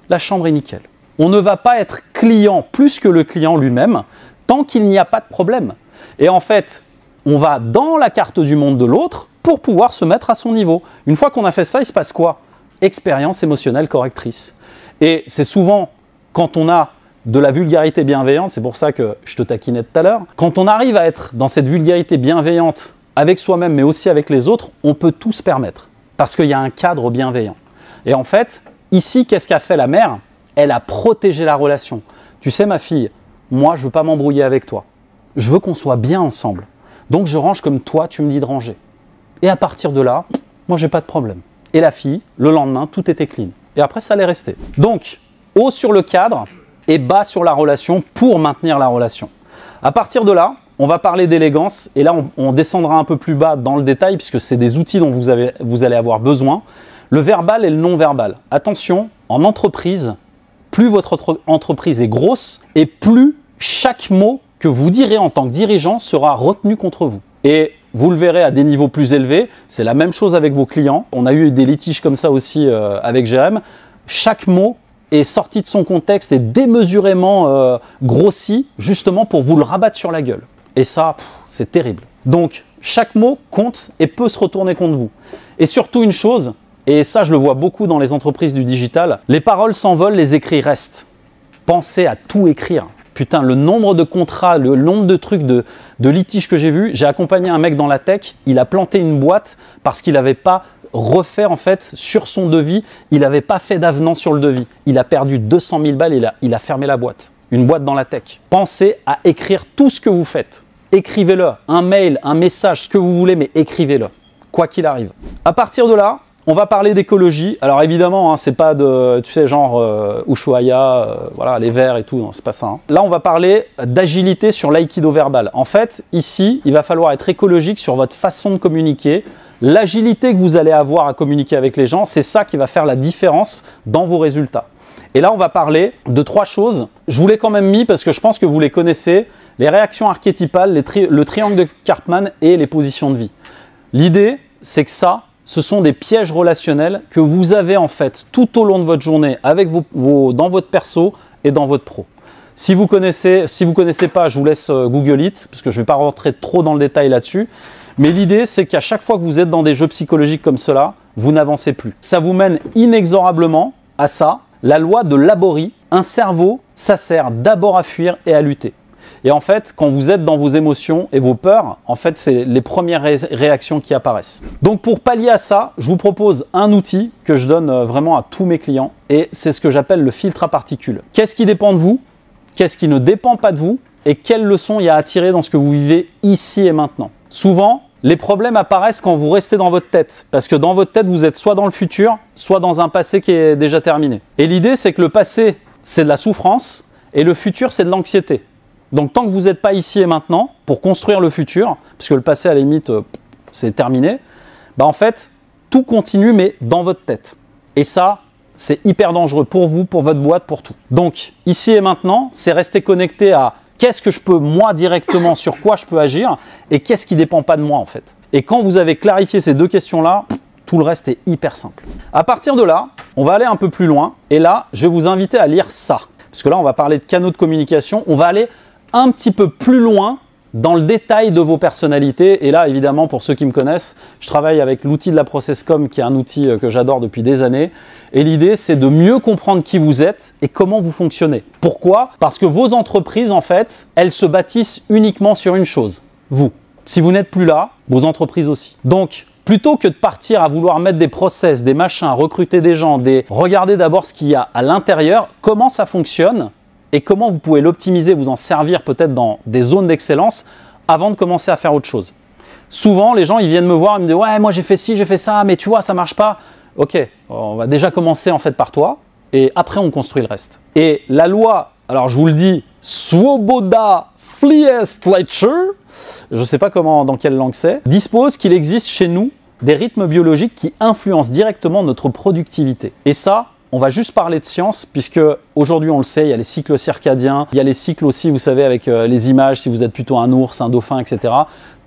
La chambre est nickel. On ne va pas être client plus que le client lui-même tant qu'il n'y a pas de problème. Et en fait, on va dans la carte du monde de l'autre pour pouvoir se mettre à son niveau. Une fois qu'on a fait ça, il se passe quoi? Expérience émotionnelle correctrice. Et c'est souvent quand on a de la vulgarité bienveillante, c'est pour ça que je te taquinais tout à l'heure, quand on arrive à être dans cette vulgarité bienveillante avec soi-même mais aussi avec les autres, on peut tout se permettre parce qu'il y a un cadre bienveillant. Et en fait, ici, qu'est-ce qu'a fait la mère? Elle a protégé la relation. Tu sais ma fille, moi je veux pas m'embrouiller avec toi. Je veux qu'on soit bien ensemble. Donc je range comme toi tu me dis de ranger. Et à partir de là, moi j'ai pas de problème. Et la fille, le lendemain, tout était clean. Et après ça allait rester. Donc, haut sur le cadre et bas sur la relation pour maintenir la relation. À partir de là, on va parler d'élégance et là on descendra un peu plus bas dans le détail puisque c'est des outils dont vous allez avoir besoin. Le verbal et le non-verbal. Attention, en entreprise, plus votre entreprise est grosse et plus chaque mot que vous direz en tant que dirigeant sera retenu contre vous. Et vous le verrez à des niveaux plus élevés, c'est la même chose avec vos clients. On a eu des litiges comme ça aussi avec Jérém. Chaque mot est sorti de son contexte et démesurément grossi justement pour vous le rabattre sur la gueule. Et ça, c'est terrible. Donc, chaque mot compte et peut se retourner contre vous. Et surtout une chose, et ça je le vois beaucoup dans les entreprises du digital, les paroles s'envolent, les écrits restent. Pensez à tout écrire. Putain, le nombre de contrats, le nombre de trucs, de litiges que j'ai vus. J'ai accompagné un mec dans la tech, il a planté une boîte parce qu'il n'avait pas refait en fait sur son devis, il n'avait pas fait d'avenant sur le devis. Il a perdu 200 000 balles et il a fermé la boîte. Une boîte dans la tech. Pensez à écrire tout ce que vous faites. Écrivez-le, un mail, un message, ce que vous voulez, mais écrivez-le, quoi qu'il arrive. À partir de là, on va parler d'écologie. Alors évidemment, hein, c'est pas de, tu sais, genre Ushuaïa, voilà, les verts et tout, non, c'est pas ça. Hein. Là, on va parler d'agilité sur l'aïkido verbal. En fait, ici, il va falloir être écologique sur votre façon de communiquer. L'agilité que vous allez avoir à communiquer avec les gens, c'est ça qui va faire la différence dans vos résultats. Et là, on va parler de 3 choses. Je vous l'ai quand même mis parce que je pense que vous les connaissez. Les réactions archétypales, le triangle de Karpman et les positions de vie. L'idée, c'est que ça, ce sont des pièges relationnels que vous avez en fait tout au long de votre journée avec dans votre perso et dans votre pro. Si vous connaissez pas, je vous laisse Google It parce que je ne vais pas rentrer trop dans le détail là-dessus. Mais l'idée, c'est qu'à chaque fois que vous êtes dans des jeux psychologiques comme cela, vous n'avancez plus. Ça vous mène inexorablement à ça, la loi de Laborie. Un cerveau, ça sert d'abord à fuir et à lutter. Et en fait, quand vous êtes dans vos émotions et vos peurs, en fait, c'est les premières réactions qui apparaissent. Donc pour pallier à ça, je vous propose un outil que je donne vraiment à tous mes clients et c'est ce que j'appelle le filtre à particules. Qu'est-ce qui dépend de vous? Qu'est-ce qui ne dépend pas de vous? Et quelles leçons il y a à tirer dans ce que vous vivez ici et maintenant? Souvent, les problèmes apparaissent quand vous restez dans votre tête. Parce que dans votre tête, vous êtes soit dans le futur, soit dans un passé qui est déjà terminé. Et l'idée, c'est que le passé, c'est de la souffrance et le futur, c'est de l'anxiété. Donc tant que vous n'êtes pas ici et maintenant pour construire le futur, parce que le passé à la limite c'est terminé, bah en fait, tout continue, mais dans votre tête. Et ça, c'est hyper dangereux pour vous, pour votre boîte, pour tout. Donc, ici et maintenant, c'est rester connecté à qu'est-ce que je peux, moi, directement, sur quoi je peux agir et qu'est-ce qui ne dépend pas de moi, en fait. Et quand vous avez clarifié ces deux questions-là, tout le reste est hyper simple. À partir de là, on va aller un peu plus loin. Et là, je vais vous inviter à lire ça. Parce que là, on va parler de canaux de communication. On va aller un petit peu plus loin dans le détail de vos personnalités. Et là, évidemment, pour ceux qui me connaissent, je travaille avec l'outil de la ProcessCom, qui est un outil que j'adore depuis des années. Et l'idée, c'est de mieux comprendre qui vous êtes et comment vous fonctionnez. Pourquoi? Parce que vos entreprises, en fait, elles se bâtissent uniquement sur une chose, vous. Si vous n'êtes plus là, vos entreprises aussi. Donc, plutôt que de partir à vouloir mettre des process, des machins, recruter des gens, regardez d'abord ce qu'il y a à l'intérieur, comment ça fonctionne, et comment vous pouvez l'optimiser, vous en servir peut-être dans des zones d'excellence avant de commencer à faire autre chose. Souvent, les gens ils viennent me voir et me disent « Ouais, moi j'ai fait ci, j'ai fait ça, mais tu vois, ça marche pas. » Ok, on va déjà commencer en fait par toi et après on construit le reste. Et la loi, alors je vous le dis, Swoboda Fliestleicher, je ne sais pas dans quelle langue c'est, dispose qu'il existe chez nous des rythmes biologiques qui influencent directement notre productivité. Et ça, on va juste parler de science, puisque aujourd'hui on le sait, il y a les cycles circadiens, il y a les cycles aussi, vous savez, avec les images, si vous êtes plutôt un ours, un dauphin, etc.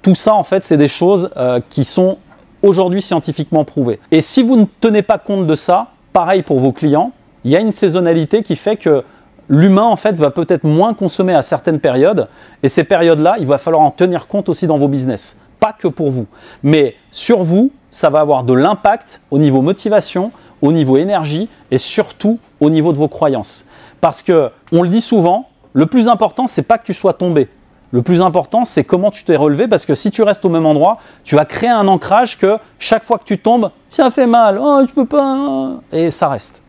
Tout ça, en fait, c'est des choses qui sont aujourd'hui scientifiquement prouvées. Et si vous ne tenez pas compte de ça, pareil pour vos clients, il y a une saisonnalité qui fait que l'humain, en fait, va peut-être moins consommer à certaines périodes. Et ces périodes-là, il va falloir en tenir compte aussi dans vos business. Pas que pour vous. Mais sur vous, ça va avoir de l'impact au niveau motivation, au niveau énergie et surtout au niveau de vos croyances. Parce que, on le dit souvent, le plus important, c'est pas que tu sois tombé. Le plus important, c'est comment tu t'es relevé, parce que si tu restes au même endroit, tu vas créer un ancrage que chaque fois que tu tombes, ça fait mal, oh, je peux pas, et ça reste.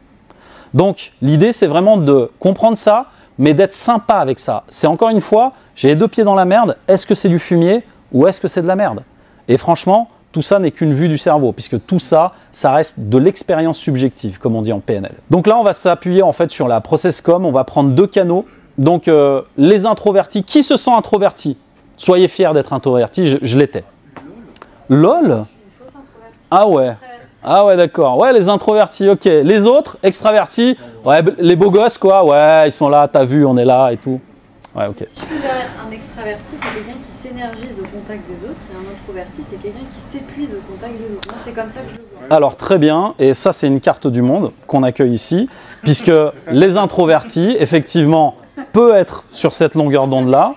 Donc, l'idée, c'est vraiment de comprendre ça, mais d'être sympa avec ça. C'est encore une fois, j'ai les deux pieds dans la merde, est-ce que c'est du fumier ou est-ce que c'est de la merde? Et franchement, tout ça n'est qu'une vue du cerveau, puisque tout ça, ça reste de l'expérience subjective, comme on dit en PNL. Donc là, on va s'appuyer en fait sur la ProcessCom, on va prendre deux canaux. Donc les introvertis, qui se sent introverti? Soyez fiers d'être introverti, je l'étais. LOL? Ah ouais. Ah ouais, d'accord. Ouais, les introvertis, ok. Les autres, extravertis, ouais, les beaux gosses, quoi. Ouais, ils sont là, t'as vu, on est là et tout. Ouais, ok. Si je peux dire, un extraverti, c'est quelqu'un qui s'énergise au contact des autres, et un introverti, c'est quelqu'un qui s'épuise au contact des autres. Moi, c'est comme ça que je le vois. Alors, très bien. Et ça, c'est une carte du monde qu'on accueille ici, puisque les introvertis, effectivement, peut être sur cette longueur d'onde-là.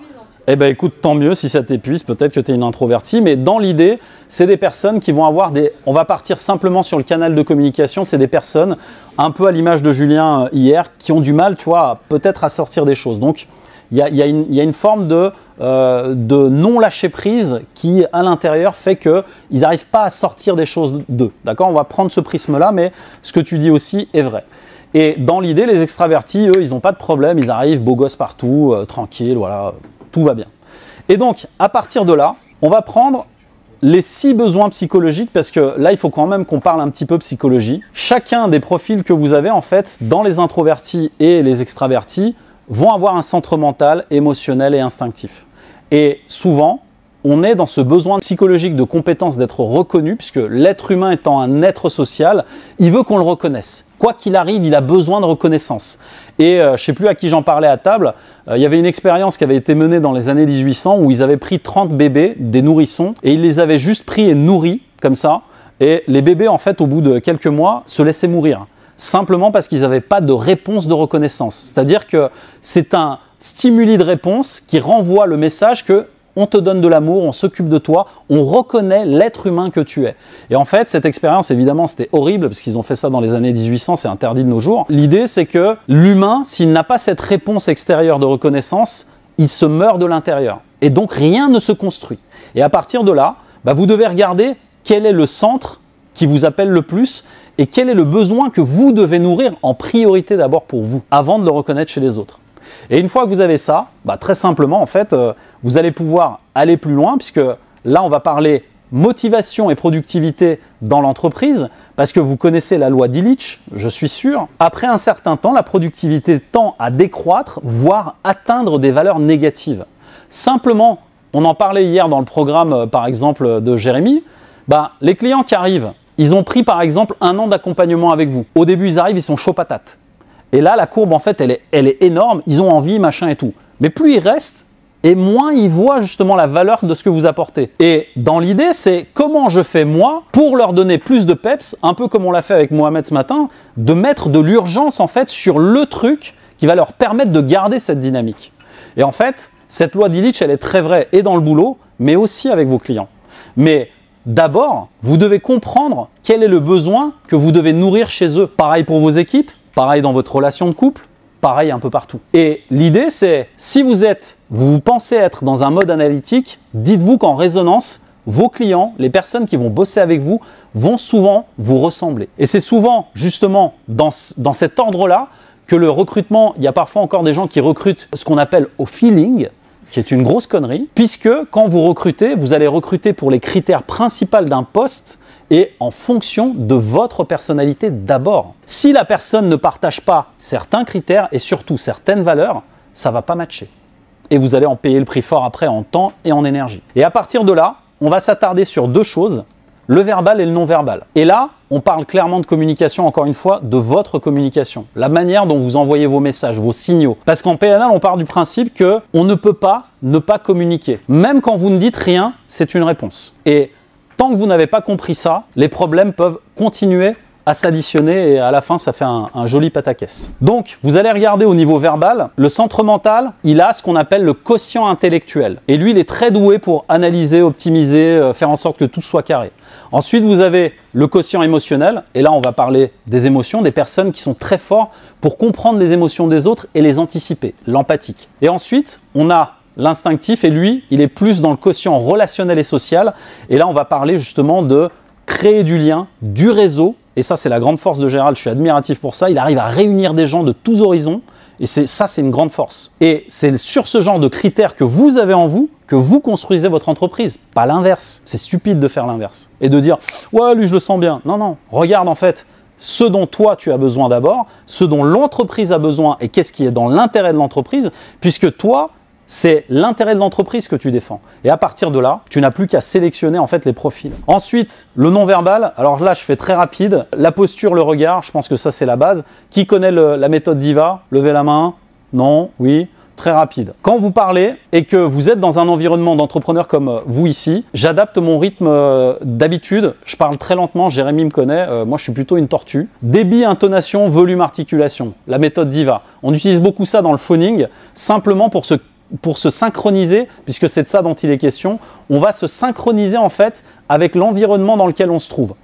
Eh bien, écoute, tant mieux si ça t'épuise, peut-être que tu es une introvertie, mais dans l'idée, c'est des personnes qui vont avoir des... On va partir simplement sur le canal de communication, c'est des personnes, un peu à l'image de Julien hier, qui ont du mal, tu vois, peut-être à sortir des choses. Donc, il y a une forme de non-lâcher-prise qui, à l'intérieur, fait qu'ils n'arrivent pas à sortir des choses d'eux. D'accord? On va prendre ce prisme-là, mais ce que tu dis aussi est vrai. Et dans l'idée, les extravertis, eux, ils n'ont pas de problème, ils arrivent, beaux gosses partout, tranquilles, voilà, tout va bien. Et donc, à partir de là, on va prendre les 6 besoins psychologiques, parce que là, il faut quand même qu'on parle un petit peu psychologie. Chacun des profils que vous avez, en fait, dans les introvertis et les extravertis, vont avoir un centre mental, émotionnel et instinctif. Et souvent, on est dans ce besoin psychologique de compétence d'être reconnu, puisque l'être humain étant un être social, il veut qu'on le reconnaisse. Quoi qu'il arrive, il a besoin de reconnaissance. Et je ne sais plus à qui j'en parlais à table, il y avait une expérience qui avait été menée dans les années 1800 où ils avaient pris 30 bébés, des nourrissons, et ils les avaient juste pris et nourris, comme ça. Et les bébés, en fait, au bout de quelques mois, se laissaient mourir. Simplement parce qu'ils n'avaient pas de réponse de reconnaissance. C'est-à-dire que c'est un stimuli de réponse qui renvoie le message que on te donne de l'amour, on s'occupe de toi, on reconnaît l'être humain que tu es. Et en fait, cette expérience, évidemment, c'était horrible parce qu'ils ont fait ça dans les années 1800, c'est interdit de nos jours. L'idée, c'est que l'humain, s'il n'a pas cette réponse extérieure de reconnaissance, il se meurt de l'intérieur. Et donc, rien ne se construit. Et à partir de là, vous devez regarder quel est le centre qui vous appelle le plus et quel est le besoin que vous devez nourrir en priorité d'abord pour vous, avant de le reconnaître chez les autres. Et une fois que vous avez ça, très simplement, en fait, vous allez pouvoir aller plus loin, puisque là, on va parler motivation et productivité dans l'entreprise, parce que vous connaissez la loi d'Illich, je suis sûr. Après un certain temps, la productivité tend à décroître, voire atteindre des valeurs négatives. Simplement, on en parlait hier dans le programme, par exemple, de Jérémy, Bah, les clients qui arrivent, ils ont pris par exemple 1 an d'accompagnement avec vous. Au début, ils arrivent, ils sont chauds patates. Et là, la courbe, en fait, elle est énorme. Ils ont envie, machin et tout. Mais plus ils restent, et moins ils voient justement la valeur de ce que vous apportez. Et dans l'idée, c'est comment je fais moi pour leur donner plus de peps, un peu comme on l'a fait avec Mohamed ce matin, de mettre de l'urgence en fait sur le truc qui va leur permettre de garder cette dynamique. Et en fait, cette loi d'Illich, elle est très vraie et dans le boulot, mais aussi avec vos clients. Mais d'abord, vous devez comprendre quel est le besoin que vous devez nourrir chez eux. Pareil pour vos équipes, pareil dans votre relation de couple, pareil un peu partout. Et l'idée, c'est, si vous pensez être dans un mode analytique, dites-vous qu'en résonance, vos clients, les personnes qui vont bosser avec vous, vont souvent vous ressembler. Et c'est souvent, justement, dans cet ordre-là, que le recrutement, il y a parfois encore des gens qui recrutent ce qu'on appelle au feeling, qui est une grosse connerie, puisque quand vous recrutez, vous allez recruter pour les critères principaux d'un poste et en fonction de votre personnalité d'abord. Si la personne ne partage pas certains critères et surtout certaines valeurs, ça ne va pas matcher. Et vous allez en payer le prix fort après en temps et en énergie. Et à partir de là, on va s'attarder sur 2 choses, le verbal et le non-verbal. Et là, on parle clairement de communication, encore une fois, de votre communication. La manière dont vous envoyez vos messages, vos signaux. Parce qu'en PNL, on part du principe qu'on ne peut pas ne pas communiquer. Même quand vous ne dites rien, c'est une réponse. Et tant que vous n'avez pas compris ça, les problèmes peuvent continuer à s'additionner et à la fin, ça fait un joli pataquès. Donc, vous allez regarder au niveau verbal, le centre mental, il a ce qu'on appelle le quotient intellectuel. Et lui, il est très doué pour analyser, optimiser, faire en sorte que tout soit carré. Ensuite, vous avez le quotient émotionnel. Et là, on va parler des émotions, des personnes qui sont très fortes pour comprendre les émotions des autres et les anticiper, l'empathique. Et ensuite, on a l'instinctif et lui, il est plus dans le quotient relationnel et social. Et là, on va parler justement de créer du lien, du réseau. Et ça, c'est la grande force de Gérald, je suis admiratif pour ça. Il arrive à réunir des gens de tous horizons et ça, c'est une grande force. Et c'est sur ce genre de critères que vous avez en vous que vous construisez votre entreprise, pas l'inverse. C'est stupide de faire l'inverse et de dire « ouais, lui, je le sens bien ». Non, non, regarde en fait ce dont toi, tu as besoin d'abord, ce dont l'entreprise a besoin et qu'est-ce qui est dans l'intérêt de l'entreprise, puisque toi, c'est l'intérêt de l'entreprise que tu défends. Et à partir de là, tu n'as plus qu'à sélectionner en fait les profils. Ensuite, le non-verbal. Alors là, je fais très rapide. La posture, le regard, je pense que ça, c'est la base. Qui connaît la méthode DIVA? Levez la main. Non? Oui? Très rapide. Quand vous parlez et que vous êtes dans un environnement d'entrepreneur comme vous ici, j'adapte mon rythme d'habitude. Je parle très lentement, Jérémy me connaît, moi je suis plutôt une tortue. Débit, intonation, volume, articulation. La méthode DIVA. On utilise beaucoup ça dans le phoning, simplement pour se synchroniser, puisque c'est de ça dont il est question. On va se synchroniser en fait avec l'environnement dans lequel on se trouve.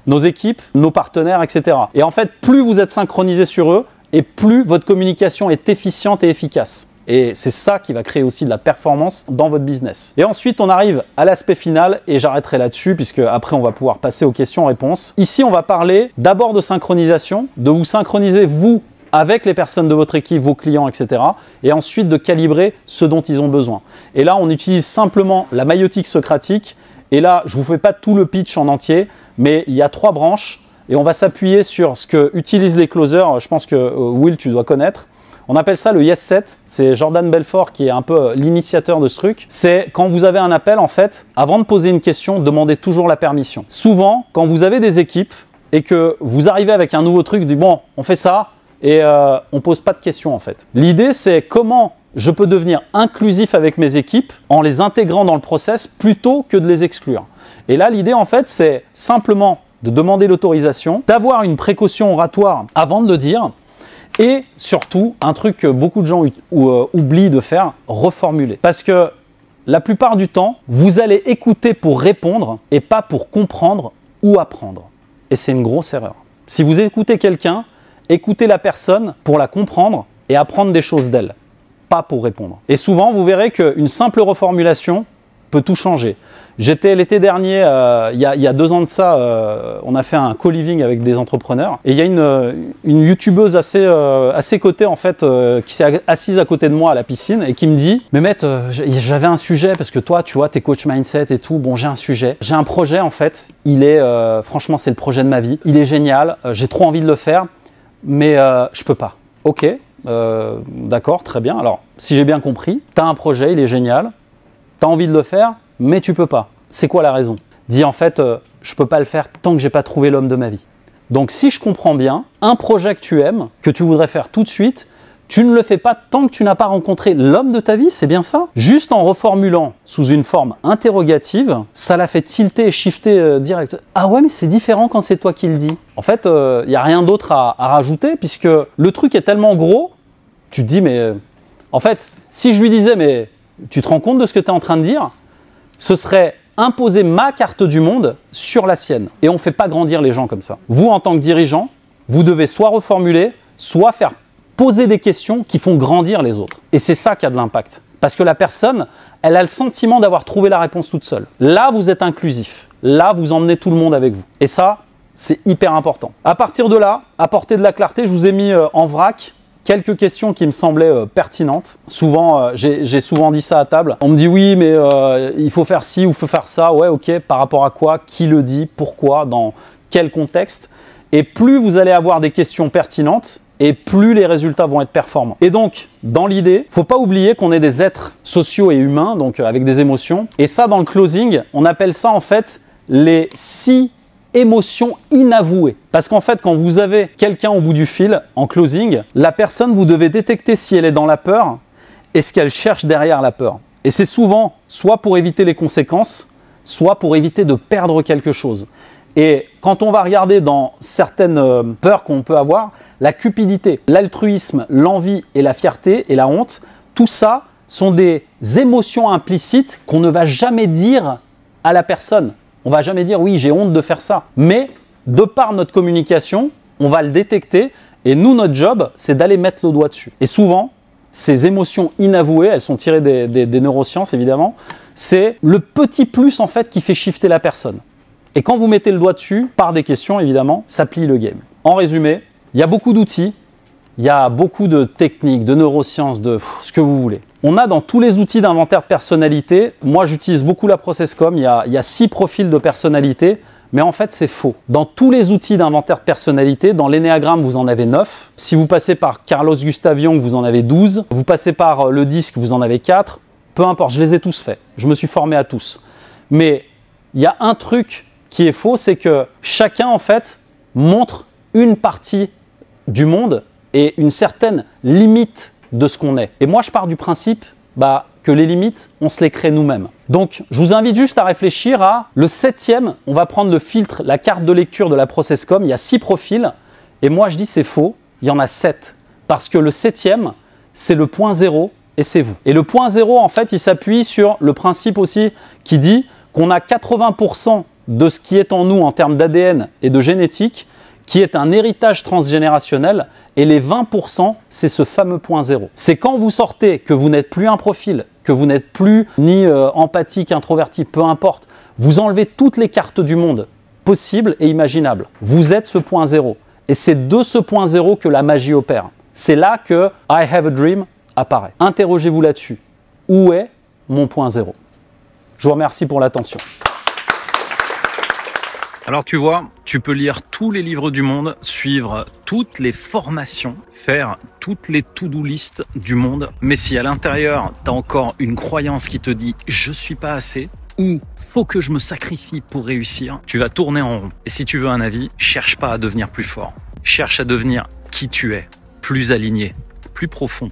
Nos équipes, nos partenaires, etc. Et en fait, plus vous êtes synchronisé sur eux, et plus votre communication est efficiente et efficace. Et c'est ça qui va créer aussi de la performance dans votre business. Et ensuite, on arrive à l'aspect final et j'arrêterai là-dessus puisque après, on va pouvoir passer aux questions-réponses. Ici, on va parler d'abord de synchronisation, de vous synchroniser vous avec les personnes de votre équipe, vos clients, etc. Et ensuite, de calibrer ce dont ils ont besoin. Et là, on utilise simplement la maïotique socratique. Et là, je ne vous fais pas tout le pitch en entier, mais il y a 3 branches et on va s'appuyer sur ce que utilisent les closers. Je pense que Will, tu dois connaître. On appelle ça le Yes Set, c'est Jordan Belfort qui est un peu l'initiateur de ce truc. C'est quand vous avez un appel, en fait, avant de poser une question, demandez toujours la permission. Souvent, quand vous avez des équipes et que vous arrivez avec un nouveau truc, dites bon, on fait ça et on pose pas de questions en fait. L'idée, c'est comment je peux devenir inclusif avec mes équipes en les intégrant dans le process plutôt que de les exclure. Et là, l'idée, en fait, c'est simplement de demander l'autorisation, d'avoir une précaution oratoire avant de le dire. Et surtout, un truc que beaucoup de gens oublient de faire, reformuler. Parce que la plupart du temps, vous allez écouter pour répondre et pas pour comprendre ou apprendre. Et c'est une grosse erreur. Si vous écoutez quelqu'un, écoutez la personne pour la comprendre et apprendre des choses d'elle, pas pour répondre. Et souvent, vous verrez qu'une simple reformulation peut tout changer. J'étais l'été dernier, il y a 2 ans de ça, on a fait un co-living avec des entrepreneurs et il y a une youtubeuse assez cotée en fait qui s'est assise à côté de moi à la piscine et qui me dit « Mehmet, j'avais un sujet parce que toi, tu vois, t'es coach mindset et tout, bon j'ai un sujet, j'ai un projet en fait, il est, franchement c'est le projet de ma vie, il est génial, j'ai trop envie de le faire, mais je peux pas. » Ok, d'accord, très bien. Alors, si j'ai bien compris, tu as un projet, il est génial, tu as envie de le faire, mais tu peux pas. C'est quoi la raison? dit en fait, je peux pas le faire tant que j'ai pas trouvé l'homme de ma vie. Donc si je comprends bien, un projet que tu aimes, que tu voudrais faire tout de suite, tu ne le fais pas tant que tu n'as pas rencontré l'homme de ta vie, c'est bien ça? Juste en reformulant sous une forme interrogative, ça l'a fait tilter et shifter direct. Ah ouais, mais c'est différent quand c'est toi qui le dis. En fait, il n'y a rien d'autre à rajouter puisque le truc est tellement gros, tu te dis, mais en fait, si je lui disais, mais tu te rends compte de ce que tu es en train de dire? Ce serait imposer ma carte du monde sur la sienne. Et on ne fait pas grandir les gens comme ça. Vous, en tant que dirigeant, vous devez soit reformuler, soit faire poser des questions qui font grandir les autres. Et c'est ça qui a de l'impact. Parce que la personne, elle a le sentiment d'avoir trouvé la réponse toute seule. Là, vous êtes inclusif. Là, vous emmenez tout le monde avec vous. Et ça, c'est hyper important. À partir de là, apporter de la clarté, je vous ai mis en vrac quelques questions qui me semblaient pertinentes. Souvent, j'ai souvent dit ça à table. On me dit oui, mais il faut faire ci ou il faut faire ça. Ouais, ok, par rapport à quoi? Qui le dit? Pourquoi? Dans quel contexte? Et plus vous allez avoir des questions pertinentes, et plus les résultats vont être performants. Et donc, dans l'idée, faut pas oublier qu'on est des êtres sociaux et humains, donc avec des émotions. Et ça, dans le closing, on appelle ça en fait les 6 émotions inavouées. Parce qu'en fait, quand vous avez quelqu'un au bout du fil, en closing, la personne, vous devez détecter si elle est dans la peur et ce qu'elle cherche derrière la peur. Et c'est souvent soit pour éviter les conséquences, soit pour éviter de perdre quelque chose. Et quand on va regarder dans certaines peurs qu'on peut avoir, la cupidité, l'altruisme, l'envie et la fierté et la honte, tout ça sont des émotions implicites qu'on ne va jamais dire à la personne. On ne va jamais dire « oui, j'ai honte de faire ça ». Mais de par notre communication, on va le détecter et nous, notre job, c'est d'aller mettre le doigt dessus. Et souvent, ces émotions inavouées, elles sont tirées des neurosciences évidemment, c'est le petit plus en fait qui fait shifter la personne. Et quand vous mettez le doigt dessus, par des questions évidemment, ça plie le game. En résumé, il y a beaucoup d'outils, il y a beaucoup de techniques, de neurosciences, de ce que vous voulez. On a dans tous les outils d'inventaire de personnalité, moi j'utilise beaucoup la ProcessCom, il y a 6 profils de personnalité, mais en fait c'est faux. Dans tous les outils d'inventaire de personnalité, dans l'énéagramme vous en avez 9, si vous passez par Carlos Gustav Jung vous en avez 12, vous passez par le disque vous en avez 4, peu importe, je les ai tous faits, je me suis formé à tous. Mais il y a un truc qui est faux, c'est que chacun en fait montre une partie du monde et une certaine limite de ce qu'on est. Et moi, je pars du principe que les limites, on se les crée nous-mêmes. Donc, je vous invite juste à réfléchir à le 7e, on va prendre le filtre, la carte de lecture de la ProcessCom, il y a 6 profils, et moi je dis c'est faux, il y en a 7. Parce que le 7e, c'est le point 0 et c'est vous. Et le point 0, en fait, il s'appuie sur le principe aussi qui dit qu'on a 80% de ce qui est en nous en termes d'ADN et de génétique, qui est un héritage transgénérationnel, et les 20%, c'est ce fameux point 0. C'est quand vous sortez que vous n'êtes plus un profil, que vous n'êtes plus ni empathique, introverti, peu importe, vous enlevez toutes les cartes du monde possibles et imaginables. Vous êtes ce point 0. Et c'est de ce point 0 que la magie opère. C'est là que I have a dream apparaît. Interrogez-vous là-dessus. Où est mon point 0? Je vous remercie pour l'attention. Alors tu vois, tu peux lire tous les livres du monde, suivre toutes les formations, faire toutes les to-do list du monde, mais si à l'intérieur, tu as encore une croyance qui te dit « je suis pas assez » ou « faut que je me sacrifie pour réussir », tu vas tourner en rond. Et si tu veux un avis, cherche pas à devenir plus fort, cherche à devenir qui tu es, plus aligné, plus profond,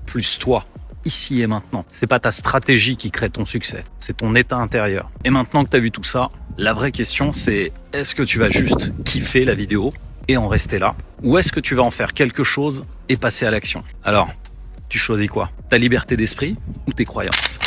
plus toi. Ici et maintenant. C'est pas ta stratégie qui crée ton succès, c'est ton état intérieur. Et maintenant que tu as vu tout ça, la vraie question c'est est-ce que tu vas juste kiffer la vidéo et en rester là, ou est-ce que tu vas en faire quelque chose et passer à l'action? Alors, tu choisis quoi? Ta liberté d'esprit ou tes croyances?